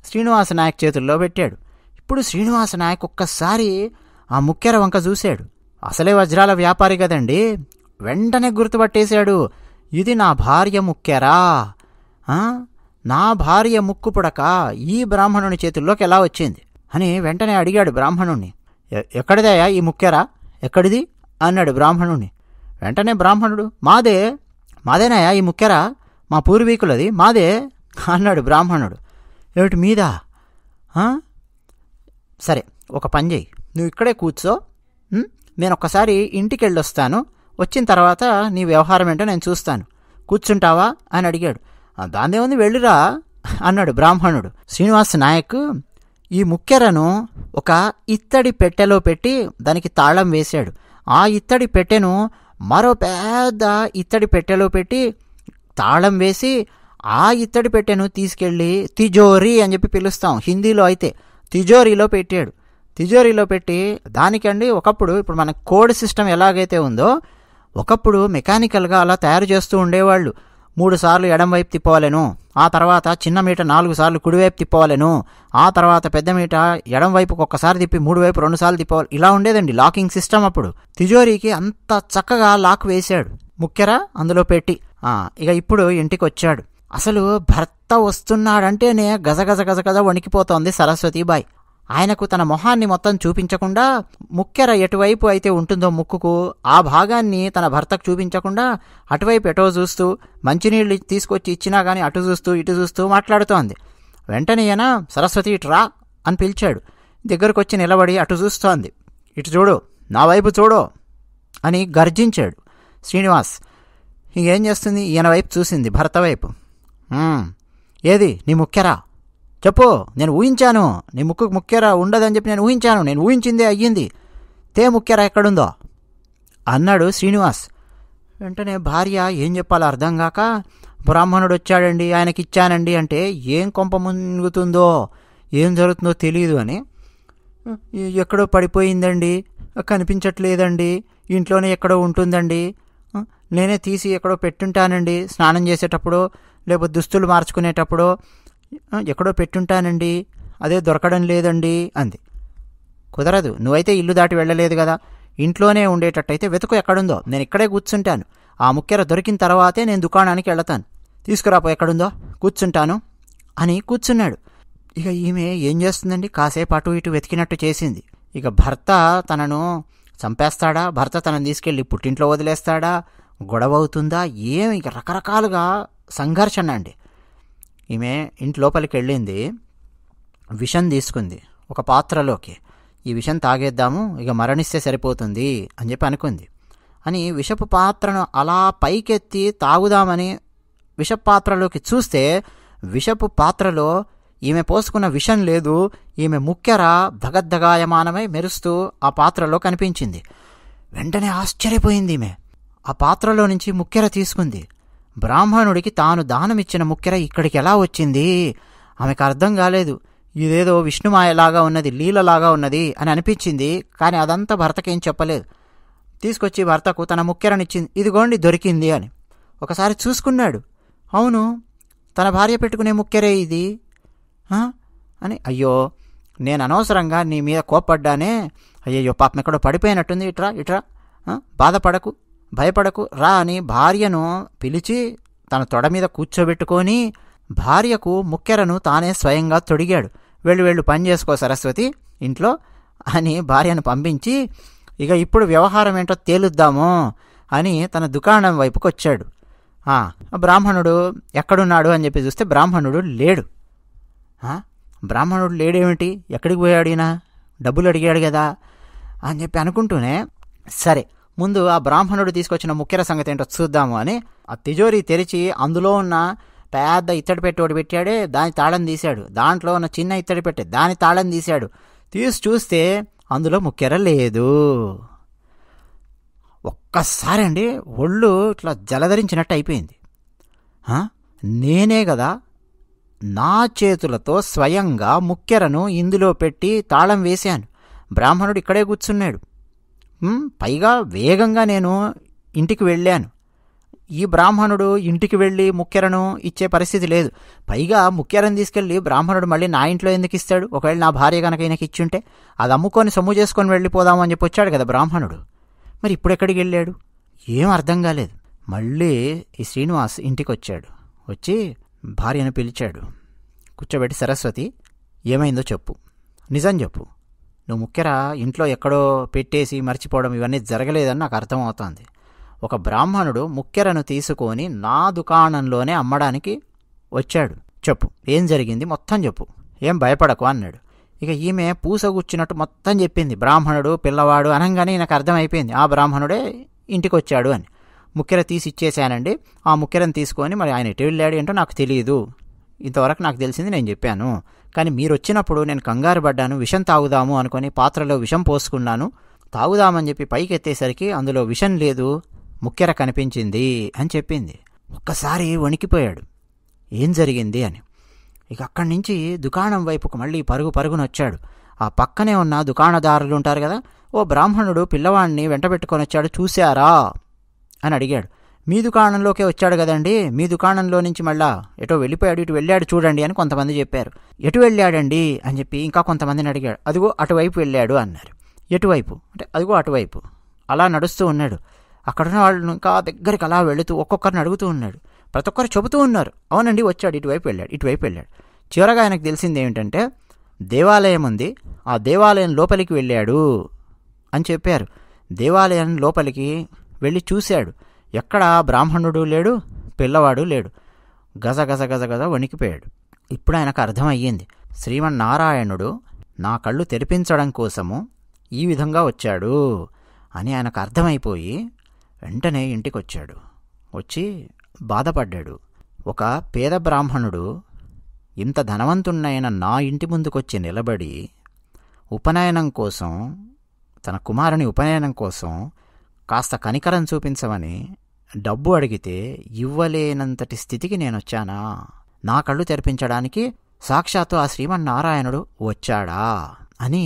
శ్రీనివాస నాయక్ చేతుల్లో పెట్టాడు. ఇప్పుడు శ్రీనివాస నాయక్ ఒక్కసారి ఆ ముక్కెర వంక చూశాడు. అసలే వజ్రాల వ్యాపారి కదండి, వెంటనే గుర్తుపట్టేశాడు, ఇది నా భార్య ముక్కెరా, నా భార్య ముక్కు పుడక ఈ బ్రాహ్మణుని చేతుల్లోకి ఎలా వచ్చింది అని వెంటనే అడిగాడు బ్రాహ్మణుణ్ణి. ఎక్కడిదయా ఈ ముక్కెరా, ఎక్కడిది అన్నాడు బ్రాహ్మణుణ్ణి. వెంటనే బ్రాహ్మణుడు, మాదేనాయా ఈ ముక్కెరా, మా పూర్వీకులది, మాదే అన్నాడు బ్రాహ్మణుడు. ఏమిటి మీదా? సరే ఒక పని చెయ్యి, నువ్వు ఇక్కడే కూర్చో, నేను ఒక్కసారి ఇంటికి వెళ్ళొస్తాను, వచ్చిన తర్వాత నీ వ్యవహారం ఏంటో నేను చూస్తాను, కూర్చుంటావా అని అడిగాడు. దాన్నే ఉంది వెళ్ళిరా అన్నాడు బ్రాహ్మణుడు. శ్రీనివాస నాయక్ ఈ ముక్కెరను ఒక ఇత్తడి పెట్టెలో పెట్టి దానికి తాళం వేశాడు. ఆ ఇత్తడి పెట్టెను మరో పెద్ద ఇత్తడి పెట్టెలో పెట్టి తాళం వేసి ఆ ఇత్తడి పెట్టెను తీసుకెళ్ళి తిజోరీ అని చెప్పి పిలుస్తాం హిందీలో, అయితే తిజోరీలో పెట్టాడు. తిజోరీలో పెట్టి దానికండి ఒకప్పుడు ఇప్పుడు మన కోడ్ సిస్టమ్ ఎలాగైతే ఉందో ఒకప్పుడు మెకానికల్గా అలా తయారు చేస్తూ ఉండేవాళ్ళు. 3 సార్లు ఎడంవైపు తిప్పవలెను, ఆ తర్వాత చిన్న మీట 4 సార్లు కుడివైపు తిప్పవలెను, ఆ తర్వాత పెద్ద మీట ఎడం వైపుకు ఒక్కసారి తిప్పి 3 వైపు 2 సార్లు తిప్పవాలి. ఇలా ఉండేదండి లాకింగ్ సిస్టమ్. అప్పుడు తిజోరీకి అంత చక్కగా లాక్ వేశాడు ముక్కెర అందులో పెట్టి. ఇక ఇప్పుడు ఇంటికి వచ్చాడు. అసలు భర్త వస్తున్నాడంటేనే గజగజ గజగజ వణికిపోతోంది సరస్వతీబాయి. ఆయనకు తన మొహాన్ని మొత్తం చూపించకుండా, ముక్కెర ఎటువైపు అయితే ఉంటుందో ముక్కుకు ఆ భాగాన్ని తన భర్తకు చూపించకుండా అటువైపు ఎటో చూస్తూ, మంచినీళ్ళు తీసుకొచ్చి ఇచ్చినా కానీ అటు చూస్తూ ఇటు చూస్తూ మాట్లాడుతోంది. వెంటనే ఈయన సరస్వతి ఇటు రా అని పిలిచాడు. దగ్గరకు వచ్చి నిలబడి అటు చూస్తోంది. ఇటు చూడు, నా వైపు చూడు అని గర్జించాడు శ్రీనివాస్. ఇంకేం చేస్తుంది, ఈయన వైపు చూసింది, భర్త వైపు. ఏది నీ ముక్కెరా చెప్పు, నేను ఊహించాను, నీ ముక్కుకు ముక్కెర ఉండదని చెప్పి నేను ఊహించాను, నేను ఊహించిందే అయ్యింది, తే ముక్కెర ఎక్కడుందో అన్నాడు శ్రీనివాస్. వెంటనే భార్య ఏం చెప్పాలో అర్థం కాక, బ్రాహ్మణుడు వచ్చాడండి, ఆయనకి ఇచ్చానండి అంటే ఏం కొంప మునుగుతుందో ఏం జరుగుతుందో తెలియదు అని, ఎక్కడో పడిపోయిందండి, కనిపించట్లేదండి, ఇంట్లోనే ఎక్కడో ఉంటుందండి, నేనే తీసి ఎక్కడో పెట్టుంటానండి, స్నానం చేసేటప్పుడు లేకపోతే దుస్తులు మార్చుకునేటప్పుడు ఎక్కడో పెట్టుంటానండి, అదే దొరకడం లేదండి అంది. కుదరదు, నువ్వైతే ఇల్లు దాటి వెళ్ళలేదు కదా, ఇంట్లోనే ఉండేటట్టయితే వెతుకు ఎక్కడుందో, నేను ఇక్కడే కూర్చుంటాను, ఆ ముక్కెర దొరికిన తర్వాతే నేను దుకాణానికి వెళతాను, తీసుకురాపో ఎక్కడుందో, కూర్చుంటాను అని కూర్చున్నాడు. ఇక ఈమె ఏం చేస్తుందండి, కాసేపు అటు ఇటు వెతికినట్టు చేసింది. ఇక భర్త తనను చంపేస్తాడా, భర్త తనను తీసుకెళ్ళి పుట్టింట్లో వదిలేస్తాడా, గొడవ అవుతుందా, ఏం ఇక రకరకాలుగా సంఘర్షణ అండి. ఈమె ఇంటి లోపలికి వెళ్ళింది, విషం తీసుకుంది ఒక పాత్రలోకి, ఈ విషం తాగేద్దాము, ఇక మరణిస్తే సరిపోతుంది అని చెప్పి అనుకుంది. అని విషపు పాత్రను అలా పైకెత్తి తాగుదామని విషపు పాత్రలోకి చూస్తే, విషపు పాత్రలో ఈమె పోసుకున్న విషం లేదు, ఈమె ముక్కెర దగద్దగాయమానమై మెరుస్తూ ఆ పాత్రలో కనిపించింది. వెంటనే ఆశ్చర్యపోయింది ఈమె. ఆ పాత్రలో నుంచి ముక్కెర తీసుకుంది. బ్రాహ్మణుడికి తాను దానమిచ్చిన ముక్కెర ఇక్కడికి ఎలా వచ్చింది ఆమెకు అర్థం కాలేదు. ఇదేదో విష్ణుమాయలాగా ఉన్నది, లీలలాగా ఉన్నది అని అనిపించింది. కానీ అదంతా భర్తకేం చెప్పలేదు. తీసుకొచ్చి భర్తకు తన ముక్కెరనిచ్చింది, ఇదిగోండి దొరికింది అని. ఒకసారి చూసుకున్నాడు, అవును తన భార్య పెట్టుకునే ముక్కెరే ఇది అని. అయ్యో నేను అనవసరంగా నీ మీద కోప్పడ్డానే, అయ్యయ్యో పాపం ఎక్కడో పడిపోయినట్టుంది, ఇట్రా ఇట్రా, బాధపడకు భయపడకు రా అని భార్యను పిలిచి తన తొడ మీద కూర్చోబెట్టుకొని భార్యకు ముక్కెరను తానే స్వయంగా తొడిగాడు. వెళ్ళు పని చేసుకో సరస్వతి ఇంట్లో అని భార్యను పంపించి, ఇక ఇప్పుడు వ్యవహారం ఏంటో తేలుద్దాము అని తన దుకాణం వైపుకి వచ్చాడు. బ్రాహ్మణుడు ఎక్కడున్నాడు అని చెప్పి చూస్తే బ్రాహ్మణుడు లేడు. బ్రాహ్మణుడు లేడేమిటి, ఎక్కడికి పోయాడినా, డబ్బులు అడిగాడు కదా అని చెప్పి అనుకుంటూనే, సరే ముందు ఆ బ్రాహ్మణుడు తీసుకొచ్చిన ముక్కెర సంగతి ఏంటో చూద్దాము అని ఆ తిజోరీ తెరిచి అందులో ఉన్న పెద్ద ఇత్తడి పెట్టి ఒకటి పెట్టాడే, దాని తాళం తీశాడు. దాంట్లో ఉన్న చిన్న ఇత్తడి పెట్టే దాని తాళం తీశాడు. తీసి చూస్తే అందులో ముక్కెర లేదు. ఒక్కసారి అండి ఒళ్ళు ఇట్లా జలధరించినట్టు అయిపోయింది. నేనే కదా నా చేతులతో స్వయంగా ముక్కెరను ఇందులో పెట్టి తాళం వేశాను, బ్రాహ్మణుడు ఇక్కడే కూర్చున్నాడు, పైగా వేగంగా నేను ఇంటికి వెళ్ళాను. ఈ బ్రాహ్మణుడు ఇంటికి వెళ్ళి ముక్కెరను ఇచ్చే పరిస్థితి లేదు. పైగా ముక్కెరను తీసుకెళ్ళి బ్రాహ్మణుడు మళ్ళీ నా ఇంట్లో ఎందుకు ఇస్తాడు, ఒకవేళ నా భార్య కనుక ఈయనకి ఇచ్చుంటే అది అమ్ముకొని సొమ్ము చేసుకొని వెళ్ళిపోదాము అని చెప్పి వచ్చాడు కదా బ్రాహ్మణుడు. మరి ఇప్పుడు ఎక్కడికి వెళ్ళాడు, ఏం అర్థం కాలేదు. మళ్ళీ ఈ శ్రీనివాస్ ఇంటికి వచ్చాడు. వచ్చి భార్యను పిలిచాడు, కూర్చోబెట్టి, సరస్వతి ఏమైందో చెప్పు, నిజం చెప్పు, నువ్వు ముక్కెర ఇంట్లో ఎక్కడో పెట్టేసి మర్చిపోవడం ఇవన్నీ జరగలేదని నాకు అర్థమవుతోంది. ఒక బ్రాహ్మణుడు ముక్కెరను తీసుకొని నా దుకాణంలోనే అమ్మడానికి వచ్చాడు, చెప్పు ఏం జరిగింది మొత్తం చెప్పు, ఏం భయపడకు అన్నాడు. ఇక ఈమె పూసగుచ్చినట్టు మొత్తం చెప్పింది. బ్రాహ్మణుడు పిల్లవాడు అనగానే నాకు అర్థమైపోయింది ఆ బ్రాహ్మణుడే ఇంటికి వచ్చాడు అని. ముక్కెర తీసి ఇచ్చేశానండి, ఆ ముక్కెరను తీసుకొని మరి ఆయన ఎటు వెళ్ళాడు ఏంటో నాకు తెలియదు, ఇంతవరకు నాకు తెలిసింది నేను చెప్పాను. కానీ మీరు వచ్చినప్పుడు నేను కంగారు పడ్డాను, విషం తాగుదాము అనుకొని పాత్రలో విషం పోసుకున్నాను, తాగుదామని చెప్పి పైకి ఎత్తేసరికి అందులో విషం లేదు, ముక్కెర కనిపించింది అని చెప్పింది. ఒక్కసారి వణికిపోయాడు, ఏం జరిగింది అని. ఇక అక్కడి నుంచి దుకాణం వైపుకు మళ్ళీ పరుగునొచ్చాడు. ఆ పక్కనే ఉన్న దుకాణదారులు ఉంటారు కదా, ఓ బ్రాహ్మణుడు పిల్లవాడిని వెంటబెట్టుకొని వచ్చాడు, చూశారా అని అడిగాడు. మీ దుకాణంలోకే వచ్చాడు కదండి, మీ దుకాణంలో నుంచి మళ్ళా ఎటో వెళ్ళిపోయాడు, ఇటు వెళ్ళాడు చూడండి అని కొంతమంది చెప్పారు. ఎటు వెళ్ళాడండి అని చెప్పి ఇంకా కొంతమందిని అడిగాడు. అదిగో అటువైపు వెళ్ళాడు అన్నారు. ఎటువైపు అంటే అదిగో అటువైపు. అలా నడుస్తూ ఉన్నాడు. అక్కడున్న వాళ్ళు ఇంకా దగ్గరికి అలా వెళుతూ ఒక్కొక్కరిని అడుగుతూ ఉన్నాడు. ప్రతి ఒక్కరు చెబుతూ ఉన్నారు, అవునండి వచ్చాడు, ఇటువైపు వెళ్ళాడు, ఇటువైపు వెళ్ళాడు. చివరగా ఆయనకు తెలిసింది ఏమిటంటే దేవాలయం ఉంది, ఆ దేవాలయం లోపలికి వెళ్ళాడు అని చెప్పారు. దేవాలయం లోపలికి వెళ్ళి చూశాడు. ఎక్కడా బ్రాహ్మణుడు లేడు, పిల్లవాడు లేడు. గజ గజ గజ గజ వణికిపోయాడు. ఇప్పుడు ఆయనకు అర్థమయ్యింది, శ్రీమన్నారాయణుడు నా కళ్ళు తెరిపించడం కోసము ఈ విధంగా వచ్చాడు అని ఆయనకు అర్థమైపోయి వెంటనే ఇంటికి వచ్చాడు. వచ్చి బాధపడ్డాడు. ఒక పేద బ్రాహ్మణుడు ఇంత ధనవంతున్నైన నా ఇంటి ముందుకొచ్చి నిలబడి ఉపనయనం కోసం, తన కుమారుని ఉపనయనం కోసం కాస్త కనికరం చూపించమని డబ్బు అడిగితే ఇవ్వలేనంతటి స్థితికి నేనొచ్చానా? నా కళ్ళు తెరిపించడానికి సాక్షాత్తు ఆ శ్రీమన్నారాయణుడు వచ్చాడా అని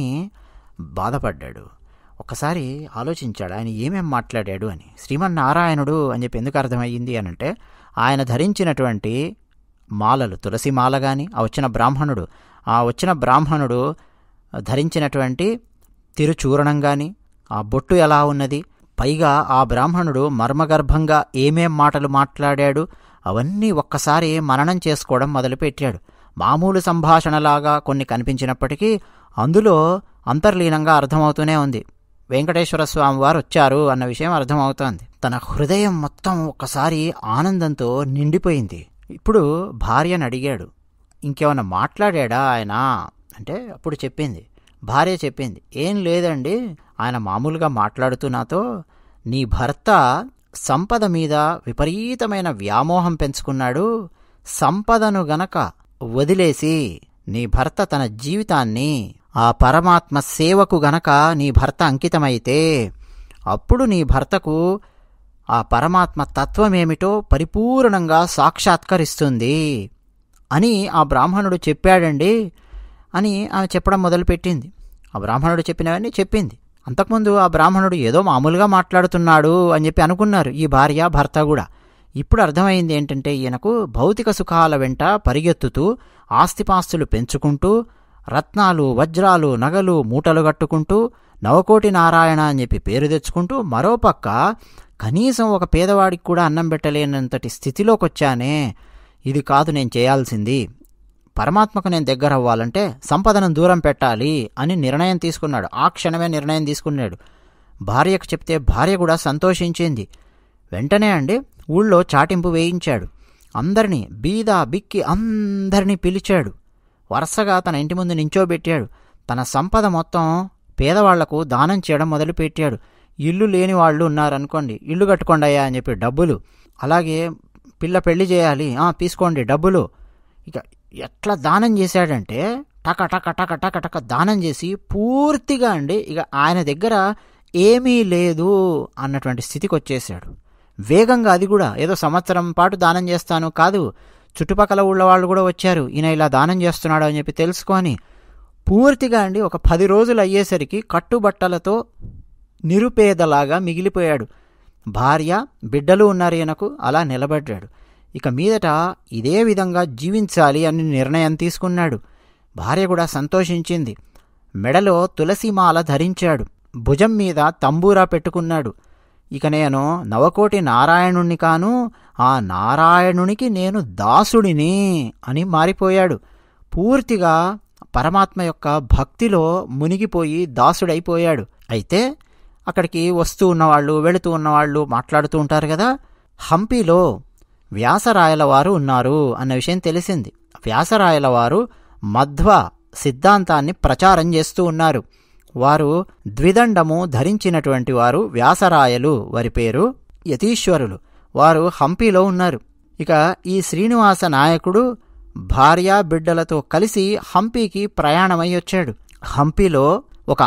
బాధపడ్డాడు. ఒక్కసారి ఆలోచించాడు ఆయన ఏమేం మాట్లాడాడు అని. శ్రీమన్నారాయణుడు అని చెప్పి ఎందుకు అర్థమయ్యింది అనంటే ఆయన ధరించినటువంటి మాలలు, తులసి మాల కానీ ఆ వచ్చిన బ్రాహ్మణుడు ధరించినటువంటి తిరుచూరణం కానీ, ఆ బొట్టు ఎలా ఉన్నది, పైగా ఆ బ్రాహ్మణుడు మర్మగర్భంగా ఏమేం మాటలు మాట్లాడాడు అవన్నీ ఒక్కసారి మననం చేసుకోవడం మొదలుపెట్టాడు. మామూలు సంభాషణలాగా కొన్ని కనిపించినప్పటికీ అందులో అంతర్లీనంగా అర్థమవుతూనే ఉంది. వెంకటేశ్వర స్వామి వారు వచ్చారు అన్న విషయం అర్థమవుతోంది. తన హృదయం మొత్తం ఒక్కసారి ఆనందంతో నిండిపోయింది. ఇప్పుడు భార్యను అడిగాడు, ఇంకేమన్నా మాట్లాడా ఆయన అంటే అప్పుడు భార్య చెప్పింది, ఏం లేదండి, ఆయన మామూలుగా మాట్లాడుతూ నాతో నీ భర్త సంపద మీద విపరీతమైన వ్యామోహం పెంచుకున్నాడు, సంపదను గనక వదిలేసి నీ భర్త తన జీవితాన్ని ఆ పరమాత్మ సేవకు గనక నీ భర్త అంకితమైతే అప్పుడు నీ భర్తకు ఆ పరమాత్మ తత్వమేమిటో పరిపూర్ణంగా సాక్షాత్కరిస్తుంది అని ఆ బ్రాహ్మణుడు చెప్పాడండి అని ఆమె చెప్పడం మొదలుపెట్టింది. ఆ బ్రాహ్మణుడు చెప్పినవన్నీ చెప్పింది. అంతకుముందు ఆ బ్రాహ్మణుడు ఏదో మామూలుగా మాట్లాడుతున్నాడు అని చెప్పి అనుకున్నారు ఈ భార్య భర్త కూడా. ఇప్పుడు అర్థమైంది ఏంటంటే ఈయనకు భౌతిక సుఖాల వెంట పరిగెత్తుతూ ఆస్తిపాస్తులు పెంచుకుంటూ రత్నాలు, వజ్రాలు, నగలు మూటలు కట్టుకుంటూ నవకోటి నారాయణ అని చెప్పి పేరు తెచ్చుకుంటూ మరోపక్క కనీసం ఒక పేదవాడికి కూడా అన్నం పెట్టలేనంతటి స్థితిలోకి వచ్చానే, ఇది కాదు నేను చేయాల్సింది, పరమాత్మకు నేను దగ్గర అవ్వాలంటే సంపదను దూరం పెట్టాలి అని నిర్ణయం తీసుకున్నాడు. ఆ క్షణమే నిర్ణయం తీసుకున్నాడు. భార్యకు చెప్తే భార్య కూడా సంతోషించింది. వెంటనే ఊళ్ళో చాటింపు వేయించాడు. అందరినీ బీద బిక్కి అందరినీ పిలిచాడు. వరుసగా తన ఇంటి ముందు నించోబెట్టాడు. తన సంపద మొత్తం పేదవాళ్లకు దానం చేయడం మొదలుపెట్టాడు. ఇల్లు లేని వాళ్ళు ఉన్నారనుకోండి, ఇల్లు కట్టుకోండియా అని చెప్పి డబ్బులు, అలాగే పిల్ల పెళ్లి చేయాలి, తీసుకోండి డబ్బులు. ఇక ఎట్లా దానం చేశాడంటే టక టక టక టక టక దానం చేసి పూర్తిగా ఇక ఆయన దగ్గర ఏమీ లేదు అన్నటువంటి స్థితికి వచ్చేసాడు. వేగంగా, అది కూడా ఏదో సంవత్సరం పాటు దానం చేస్తాను కాదు, చుట్టుపక్కల ఊళ్ళ వాళ్ళు కూడా వచ్చారు, ఈయన ఇలా దానం చేస్తున్నాడు అని చెప్పి తెలుసుకొని పూర్తిగా ఒక 10 రోజులు అయ్యేసరికి కట్టుబట్టలతో నిరుపేదలాగా మిగిలిపోయాడు. భార్య బిడ్డలు ఉన్నారు ఈయనకు, అలా నిలబడ్డాడు. ఇక మీదట ఇదే విధంగా జీవించాలి అని నిర్ణయం తీసుకున్నాడు. భార్య కూడా సంతోషించింది. మెడలో తులసిమాల ధరించాడు, భుజం మీద తంబూరా పెట్టుకున్నాడు. ఇక నేను నవకోటి నారాయణుణ్ణి కాను, ఆ నారాయణునికి నేను దాసుడిని అని మారిపోయాడు. పూర్తిగా పరమాత్మ యొక్క భక్తిలో మునిగిపోయి దాసుడైపోయాడు. అయితే అక్కడికి వస్తూ ఉన్నవాళ్ళు, వెళుతూ ఉన్నవాళ్ళు మాట్లాడుతూ ఉంటారు కదా. హంపీలో వ్యాసరాయల వారు ఉన్నారు అన్న విషయం తెలిసింది. వ్యాసరాయల వారు మధ్వ సిద్ధాంతాన్ని ప్రచారం చేస్తూ ఉన్నారు. వారు ద్విదండము ధరించినటువంటి వారు వ్యాసరాయలు, వారి పేరు యతీశ్వరులు. వారు హంపీలో ఉన్నారు. ఇక ఈ శ్రీనివాస నాయకుడు భార్య బిడ్డలతో కలిసి హంపీకి ప్రయాణమై వచ్చాడు. హంపీలో ఒక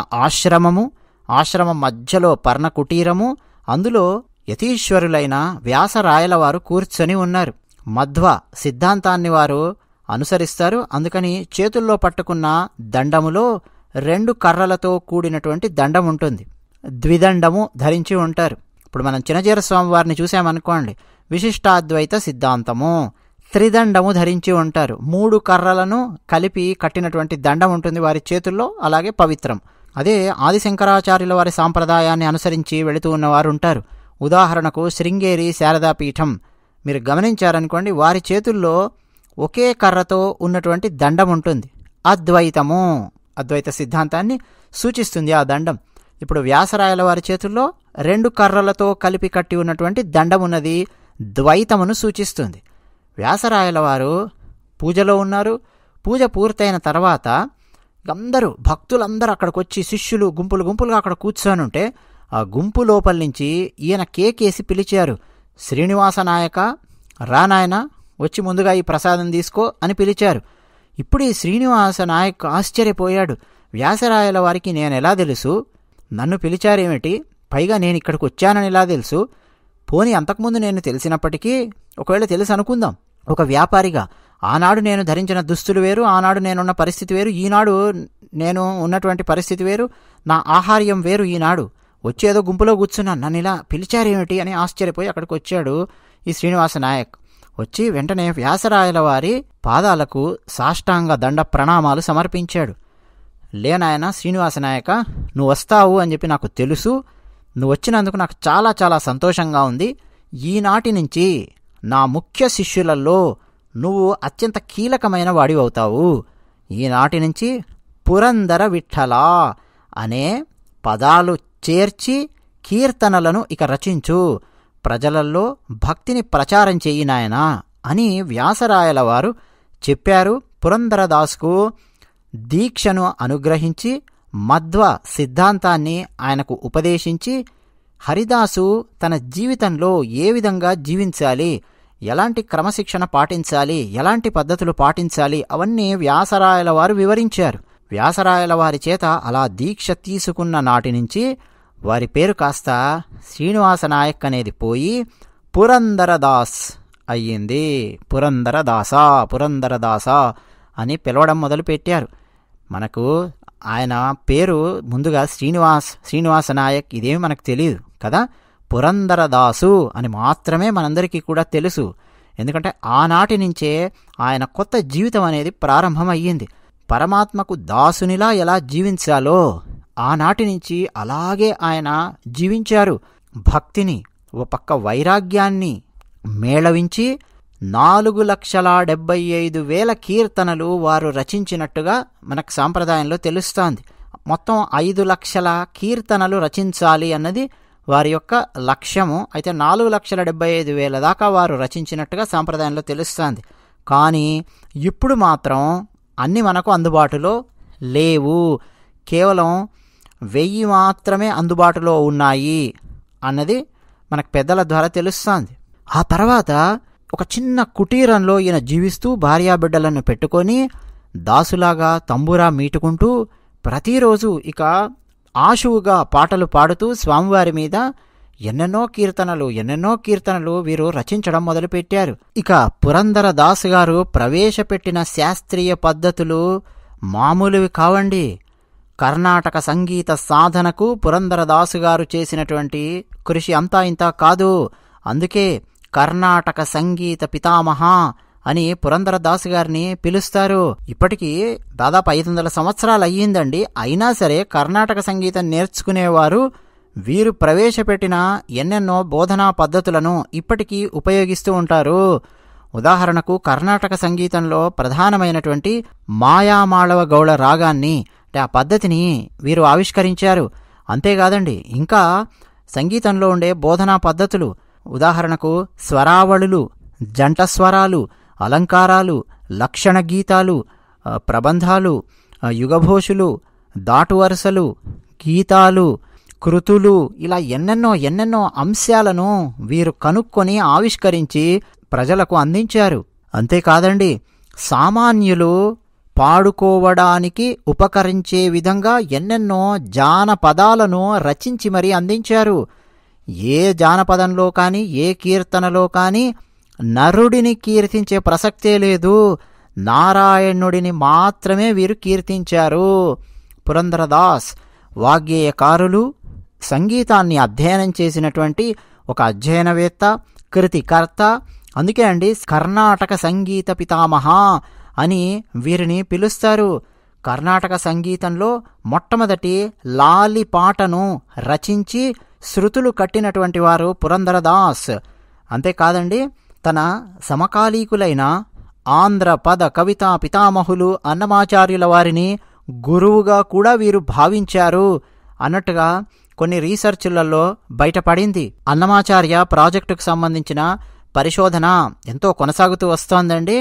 ఆశ్రమం మధ్యలో పర్ణకుటీరము, అందులో యతీశ్వరులైన వ్యాసరాయల వారు కూర్చొని ఉన్నారు. మధ్వ సిద్ధాంతాన్ని వారు అనుసరిస్తారు. అందుకని చేతుల్లో పట్టుకున్న దండములో 2 కర్రలతో కూడినటువంటి దండం ఉంటుంది. ద్విదండము ధరించి ఉంటారు. ఇప్పుడు మనం చినజీర స్వామి వారిని చూసామనుకోండి, విశిష్టాద్వైత సిద్ధాంతము, త్రిదండము ధరించి ఉంటారు. 3 కర్రలను కలిపి కట్టినటువంటి దండం ఉంటుంది వారి చేతుల్లో, అలాగే పవిత్రం. అదే ఆదిశంకరాచార్యుల వారి సాంప్రదాయాన్ని అనుసరించి వెళుతూ ఉన్నవారు ఉంటారు. ఉదాహరణకు శృంగేరి శారదాపీఠం మీరు గమనించారనుకోండి, వారి చేతుల్లో ఒకే కర్రతో ఉన్నటువంటి దండం ఉంటుంది. అద్వైతము, అద్వైత సిద్ధాంతాన్ని సూచిస్తుంది ఆ దండం. ఇప్పుడు వ్యాసరాయల వారి చేతుల్లో 2 కర్రలతో కలిపి కట్టి ఉన్నటువంటి దండం ఉన్నది, ద్వైతమును సూచిస్తుంది. వ్యాసరాయల వారు పూజలో ఉన్నారు. పూజ పూర్తయిన తర్వాత అందరూ భక్తులందరూ అక్కడికి వచ్చి, శిష్యులు గుంపులు గుంపులుగా అక్కడ కూర్చొని ఉంటే, ఆ గుంపు లోపల నుంచి ఈయన కేకేసి పిలిచారు, శ్రీనివాస నాయక రానాయన, వచ్చి ముందుగా ఈ ప్రసాదం తీసుకో అని పిలిచారు. ఇప్పుడు ఈ శ్రీనివాస నాయక్ ఆశ్చర్యపోయాడు. వ్యాసరాయల వారికి నేను ఎలా తెలుసు, నన్ను పిలిచారేమిటి, పైగా నేను ఇక్కడికి వచ్చానని ఎలా తెలుసు, పోనీ అంతకుముందు నేను తెలిసినప్పటికీ, ఒకవేళ తెలుసు అనుకుందాం, ఒక వ్యాపారిగా ఆనాడు నేను ధరించిన దుస్తులు వేరు, ఆనాడు నేనున్న పరిస్థితి వేరు, ఈనాడు నేను ఉన్నటువంటి పరిస్థితి వేరు, నా ఆహార్యం వేరు, ఈనాడు వచ్చేదో గుంపులో కూర్చున్నాను, నన్ను ఇలా పిలిచారేమిటి అని ఆశ్చర్యపోయి అక్కడికి వచ్చాడు ఈ శ్రీనివాస నాయక్. వచ్చి వెంటనే వ్యాసరాయల వారి పాదాలకు సాష్టాంగ దండ ప్రణామాలు సమర్పించాడు. లేనాయన శ్రీనివాస నాయక, నువ్వు వస్తావు అని చెప్పి నాకు తెలుసు, నువ్వు వచ్చినందుకు నాకు చాలా చాలా సంతోషంగా ఉంది. ఈనాటి నుంచి నా ముఖ్య శిష్యులలో నువ్వు అత్యంత కీలకమైన వాడివి అవుతావు. ఈనాటి నుంచి పురందర విఠలా అనే పదాలు చేర్చి కీర్తనలను ఇక రచించు, ప్రజలలో భక్తిని ప్రచారం చెయ్యి నాయనా అని వ్యాసరాయల వారు చెప్పారు. పురందరదాసుకు దీక్షను అనుగ్రహించి మధ్వ సిద్ధాంతాన్ని ఆయనకు ఉపదేశించి, హరిదాసు తన జీవితంలో ఏ విధంగా జీవించాలి, ఎలాంటి క్రమశిక్షణ పాటించాలి, ఎలాంటి పద్ధతులు పాటించాలి, అవన్నీ వ్యాసరాయల వారు వివరించారు. వ్యాసరాయల వారి చేత అలా దీక్ష తీసుకున్న నాటి నుంచి వారి పేరు కాస్త శ్రీనివాస నాయక్ అనేది పోయి పురందరదాస్ అయ్యింది. పురందరదాస అని పిలవడం మొదలుపెట్టారు. మనకు ఆయన పేరు ముందుగా శ్రీనివాస నాయక్ ఇదేమి మనకు తెలియదు కదా, పురందరదాసు అని మాత్రమే మనందరికీ కూడా తెలుసు. ఎందుకంటే ఆనాటి నుంచే ఆయన కొత్త జీవితం అనేది ప్రారంభమయ్యింది. పరమాత్మకు దాసునిలా ఎలా జీవించాలో ఆనాటి నుంచి అలాగే ఆయన జీవించారు. భక్తిని, ఓ పక్క వైరాగ్యాన్ని మేళవించి 4,75,000 కీర్తనలు వారు రచించినట్టుగా మనకు సాంప్రదాయంలో తెలుస్తోంది. మొత్తం 5 లక్షల కీర్తనలు రచించాలి అన్నది వారి యొక్క లక్ష్యము. అయితే 4,75,000 దాకా వారు రచించినట్టుగా సాంప్రదాయంలో తెలుస్తోంది. కానీ ఇప్పుడు మాత్రం అన్నీ మనకు అందుబాటులో లేవు, కేవలం 1000 మాత్రమే అందుబాటులో ఉన్నాయి అన్నది మనకు పెద్దల ద్వారా తెలుస్తోంది. ఆ తర్వాత ఒక చిన్న కుటీరంలో ఈయన జీవిస్తూ భార్యాబిడ్డలను పెట్టుకొని దాసులాగా తంబురా మీటుకుంటూ ప్రతిరోజు ఇక ఆశువుగా పాటలు పాడుతూ స్వామివారి మీద ఎన్నెన్నో కీర్తనలు వీరు రచించడం మొదలుపెట్టారు. ఇక పురందరదాసు గారు ప్రవేశపెట్టిన శాస్త్రీయ పద్ధతులు మామూలువి కావండి. కర్ణాటక సంగీత సాధనకు పురందరదాసు గారు చేసినటువంటి కృషి అంతా ఇంత కాదు. అందుకే కర్ణాటక సంగీత పితామహ అని పురందరదాసు గారిని పిలుస్తారు. ఇప్పటికీ దాదాపు 500 సంవత్సరాలు అయ్యిందండి. అయినా సరే కర్ణాటక సంగీతం నేర్చుకునేవారు వీరు ప్రవేశపెట్టిన ఎన్నెన్నో బోధనా పద్ధతులను ఇప్పటికీ ఉపయోగిస్తూ ఉంటారు. ఉదాహరణకు కర్ణాటక సంగీతంలో ప్రధానమైనటువంటి మాయామాళవ గౌళ రాగాన్ని, అంటే ఆ పద్ధతిని వీరు ఆవిష్కరించారు. అంతేకాదండి, ఇంకా సంగీతంలో ఉండే బోధనా పద్ధతులు, ఉదాహరణకు స్వరావళులు, జంట స్వరాలు, అలంకారాలు, లక్షణ గీతాలు, ప్రబంధాలు, యుగభోషులు, దాటు వరుసలు, గీతాలు, కృతులు, ఇలా ఎన్నెన్నో అంశాలను వీరు కనుక్కొని ఆవిష్కరించి ప్రజలకు అందించారు. అంతేకాదండి, సామాన్యులు పాడుకోవడానికి ఉపకరించే విధంగా ఎన్నెన్నో జానపదాలను రచించి మరీ అందించారు. ఏ జానపదంలో కానీ ఏ కీర్తనలో కానీ నరుడిని కీర్తించే ప్రసక్తే లేదు, నారాయణుడిని మాత్రమే వీరు కీర్తించారు. పురందరదాస్ వాగ్గేయకారులు, సంగీతాన్ని అధ్యయనం చేసినటువంటి ఒక అధ్యయనవేత్త, కృతికర్త. అందుకే అండి కర్ణాటక సంగీత పితామహ అని వీరిని పిలుస్తారు. కర్ణాటక సంగీతంలో మొట్టమొదటి లాలి పాటను రచించి శృతులు కట్టినటువంటి వారు పురందరదాస్. అంతేకాదండి, తన సమకాలీకులైన ఆంధ్ర పద కవితా పితామహులు అన్నమాచార్యుల వారిని గురువుగా కూడా వీరు భావించారు అన్నట్టుగా కొన్ని రీసెర్చ్లలో బయటపడింది. అన్నమాచార్య ప్రాజెక్టుకు సంబంధించిన పరిశోధన ఎంతో కొనసాగుతూ వస్తోందండి.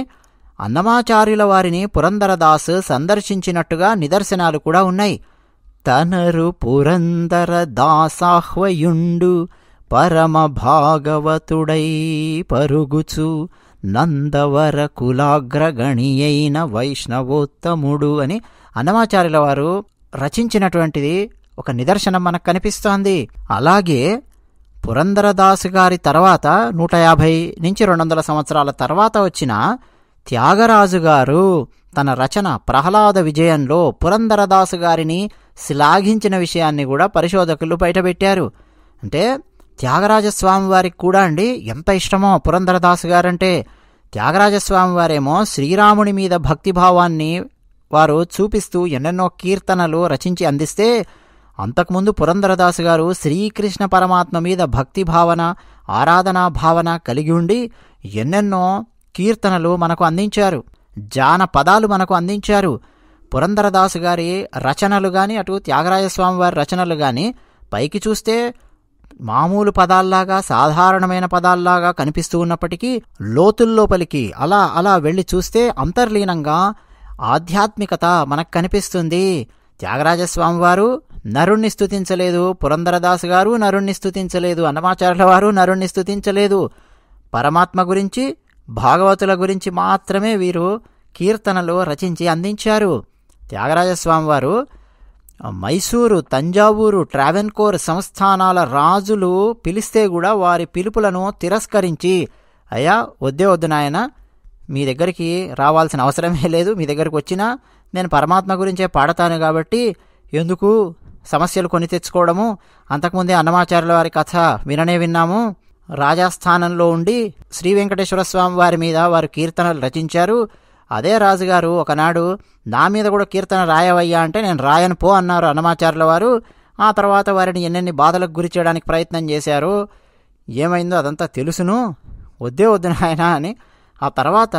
అన్నమాచార్యుల వారిని పురందరదాస్ సందర్శించినట్టుగా నిదర్శనాలు కూడా ఉన్నాయి. తనరు పురందరదాసాహ్వయుండు పరమ భాగవతుడై పరుగుచు నందవర కులాగ్రగణియైన వైష్ణవోత్తముడు అని అన్నమాచార్యుల వారు రచించినటువంటిది ఒక నిదర్శనం మనకు కనిపిస్తోంది. అలాగే పురందరదాసు గారి తర్వాత 150 నుంచి 200 సంవత్సరాల తర్వాత వచ్చిన త్యాగరాజు గారు తన రచన ప్రహ్లాద విజయంలో పురందరదాసు గారిని శ్లాఘించిన విషయాన్ని కూడా పరిశోధకులు బయటపెట్టారు. అంటే త్యాగరాజస్వామి వారికి కూడా అండి ఎంత ఇష్టమో పురందరదాసు గారంటే. త్యాగరాజస్వామి వారేమో శ్రీరాముని మీద భక్తిభావాన్ని వారు చూపిస్తూ ఎన్నెన్నో కీర్తనలు రచించి అందిస్తే, అంతకుముందు పురందరదాసు గారు శ్రీకృష్ణ పరమాత్మ మీద భక్తి భావన, ఆరాధనా భావన కలిగి ఉండి ఎన్నెన్నో కీర్తనలు మనకు అందించారు, జానపదాలు మనకు అందించారు. పురందరదాసు గారి రచనలు కానీ, అటు త్యాగరాజస్వామి వారి రచనలు కానీ పైకి చూస్తే మామూలు పదాల్లాగా, సాధారణమైన పదాల్లాగా కనిపిస్తూ ఉన్నప్పటికీ లోతుల్లోపలికి అలా అలా వెళ్ళి చూస్తే అంతర్లీనంగా ఆధ్యాత్మికత మనకు కనిపిస్తుంది. త్యాగరాజస్వామి వారు నరుణ్ణి స్తుతించలేదు, పురందరదాసు గారు నరుణ్ణి స్తుతించలేదు, అన్నమాచార్యుల వారు నరుణ్ణి స్తుతించలేదు. పరమాత్మ గురించి, భాగవతుల గురించి మాత్రమే వీరు కీర్తనలు రచించి అందించారు. త్యాగరాజస్వామి వారు మైసూరు, తంజావూరు, ట్రావెన్కోర్ సంస్థానాల రాజులు పిలిస్తే కూడా వారి పిలుపులను తిరస్కరించి, అయ్యా వద్దే వద్దు నాయన, మీ దగ్గరికి రావాల్సిన అవసరమే లేదు, మీ దగ్గరికి వచ్చినా నేను పరమాత్మ గురించే పాడతాను కాబట్టి ఎందుకు సమస్యలు కొని తెచ్చుకోవడము, అంతకుముందే అన్నమాచార్యుల వారి కథ విన్నాము. రాజస్థానంలో ఉండి శ్రీ వెంకటేశ్వర స్వామి వారి మీద వారు కీర్తనలు రచించారు. అదే రాజుగారు ఒకనాడు నా మీద కూడా కీర్తన రాయవయ్యా అంటే నేను రాయను పో అన్నారు అన్నమాచార్యుల వారు. ఆ తర్వాత వారిని ఎన్నెన్ని బాధలకు గురి చేయడానికి ప్రయత్నం చేశారు, ఏమైందో అదంతా తెలుసును, వద్దే వద్దు నాయన అని. ఆ తర్వాత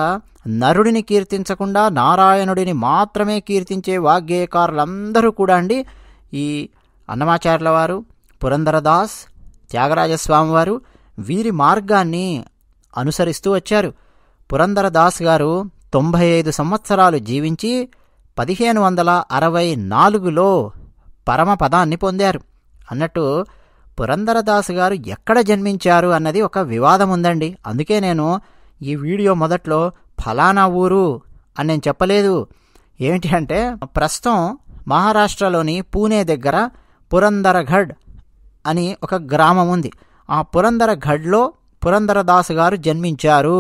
నరుడిని కీర్తించకుండా నారాయణుడిని మాత్రమే కీర్తించే వాగ్గేయకారులందరూ కూడా అండి ఈ అన్నమాచార్యుల వారు, పురందరదాస్, త్యాగరాజస్వామి వారు వీరి మార్గాన్ని అనుసరిస్తూ వచ్చారు. పురందరదాస్ గారు 95 సంవత్సరాలు జీవించి 1564లో పరమపదాన్ని పొందారు. అన్నట్టు పురందరదాసు గారు ఎక్కడ జన్మించారు అన్నది ఒక వివాదం ఉందండి. అందుకే నేను ఈ వీడియో మొదట్లో ఫలానా ఊరు అని నేను చెప్పలేదు. ఏమిటి అంటే ప్రస్తుతం మహారాష్ట్రలోని పూణే దగ్గర పురందరఘడ్ అని ఒక గ్రామం ఉంది. ఆ పురందరఘడ్లో పురందరదాసు గారు జన్మించారు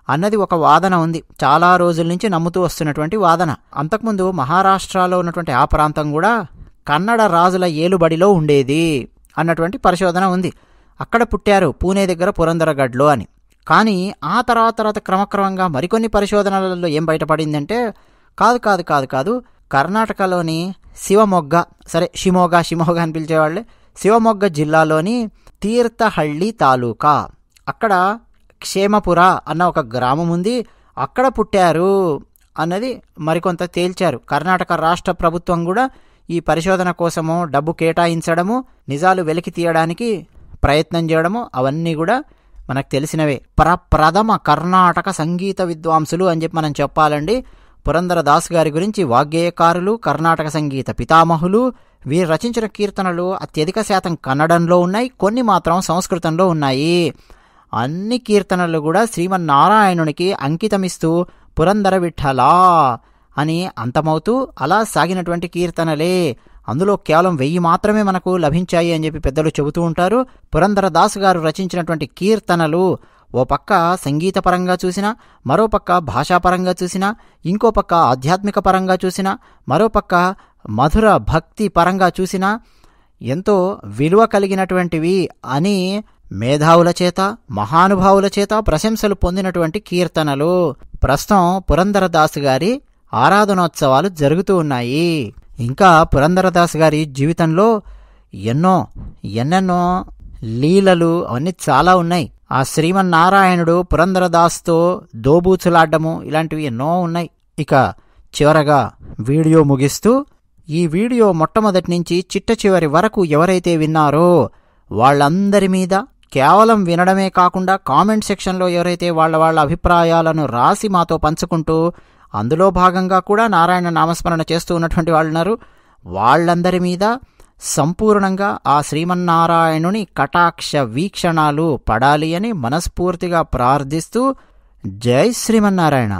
అన్నది ఒక వాదన ఉంది, చాలా రోజుల నుంచి నమ్ముతూ వస్తున్నటువంటి వాదన. అంతకుముందు మహారాష్ట్రలో ఉన్నటువంటి ఆ ప్రాంతం కూడా కన్నడ రాజుల ఏలుబడిలో ఉండేది అన్నటువంటి పరిశోధన ఉంది. అక్కడ పుట్టారు పూణే దగ్గర పురందరఘడ్లో అని. కానీ ఆ తర్వాత క్రమక్రమంగా మరికొన్ని పరిశోధనలలో ఏం బయటపడిందంటే కాదు కర్ణాటకలోని శివమొగ్గ, సరే షిమోగా అని పిలిచేవాళ్ళే, శివమొగ్గ జిల్లాలోని తీర్థహళ్ళి తాలూకా, అక్కడ క్షేమపుర అన్న ఒక గ్రామం ఉంది, అక్కడ పుట్టారు అన్నది మరికొంత తేల్చారు. కర్ణాటక రాష్ట్ర ప్రభుత్వం కూడా ఈ పరిశోధన కోసము డబ్బు కేటాయించడము, నిజాలు వెలికి తీయడానికి ప్రయత్నం చేయడము అవన్నీ కూడా మనకు తెలిసినవే. ప్రథమ కర్ణాటక సంగీత విద్వాంసులు అని చెప్పి మనం చెప్పాలండి. పురందరదాస్ గారి గురించి వాగ్గేయకారులు, కర్ణాటక సంగీత పితామహులు. వీరు రచించిన కీర్తనలు అత్యధిక శాతం కన్నడంలో ఉన్నాయి, కొన్ని మాత్రం సంస్కృతంలో ఉన్నాయి. అన్ని కీర్తనలు కూడా శ్రీమన్నారాయణునికి అంకితమిస్తూ పురందర విఠలా అని అంతమవుతూ అలా సాగినటువంటి కీర్తనలే. అందులో కేవలం 1000 మాత్రమే మనకు లభించాయి అని చెప్పి పెద్దలు చెబుతూ ఉంటారు. పురందరదాసు గారు రచించినటువంటి కీర్తనలు ఓ పక్క సంగీత పరంగా చూసినా, మరో పక్క భాషాపరంగా చూసినా, ఇంకో పక్క ఆధ్యాత్మిక పరంగా చూసినా, మరో పక్క మధుర భక్తి పరంగా చూసినా ఎంతో విలువ కలిగినటువంటివి అని మేధావుల చేత, మహానుభావుల చేత ప్రశంసలు పొందినటువంటి కీర్తనలు. ప్రస్తుతం పురందరదాసు గారి ఆరాధనోత్సవాలు జరుగుతూ ఉన్నాయి. ఇంకా పురందరదాసు గారి జీవితంలో ఎన్నెన్నో లీలలు అవన్నీ చాలా ఉన్నాయి. ఆ శ్రీమన్నారాయణుడు పురందరదాసుతో దోబూచులాడ్డము ఇలాంటివి ఎన్నో ఉన్నాయి. ఇక చివరగా వీడియో ముగిస్తూ, ఈ వీడియో మొట్టమొదటి నుంచి చిట్ట చివరి వరకు ఎవరైతే విన్నారో వాళ్ళందరి మీద కేవలం వినడమే కాకుండా కామెంట్ సెక్షన్లో ఎవరైతే వాళ్ళ అభిప్రాయాలను రాసి మాతో పంచుకుంటూ, అందులో భాగంగా కూడా నారాయణ నామస్మరణ చేస్తూ ఉన్నటువంటి వాళ్ళు ఉన్నారు. వాళ్ళందరి మీద సంపూర్ణంగా ఆ శ్రీమన్నారాయణుని కటాక్ష వీక్షణాలు పడాలి అని మనస్ఫూర్తిగా ప్రార్థిస్తూ, జై శ్రీమన్నారాయణ.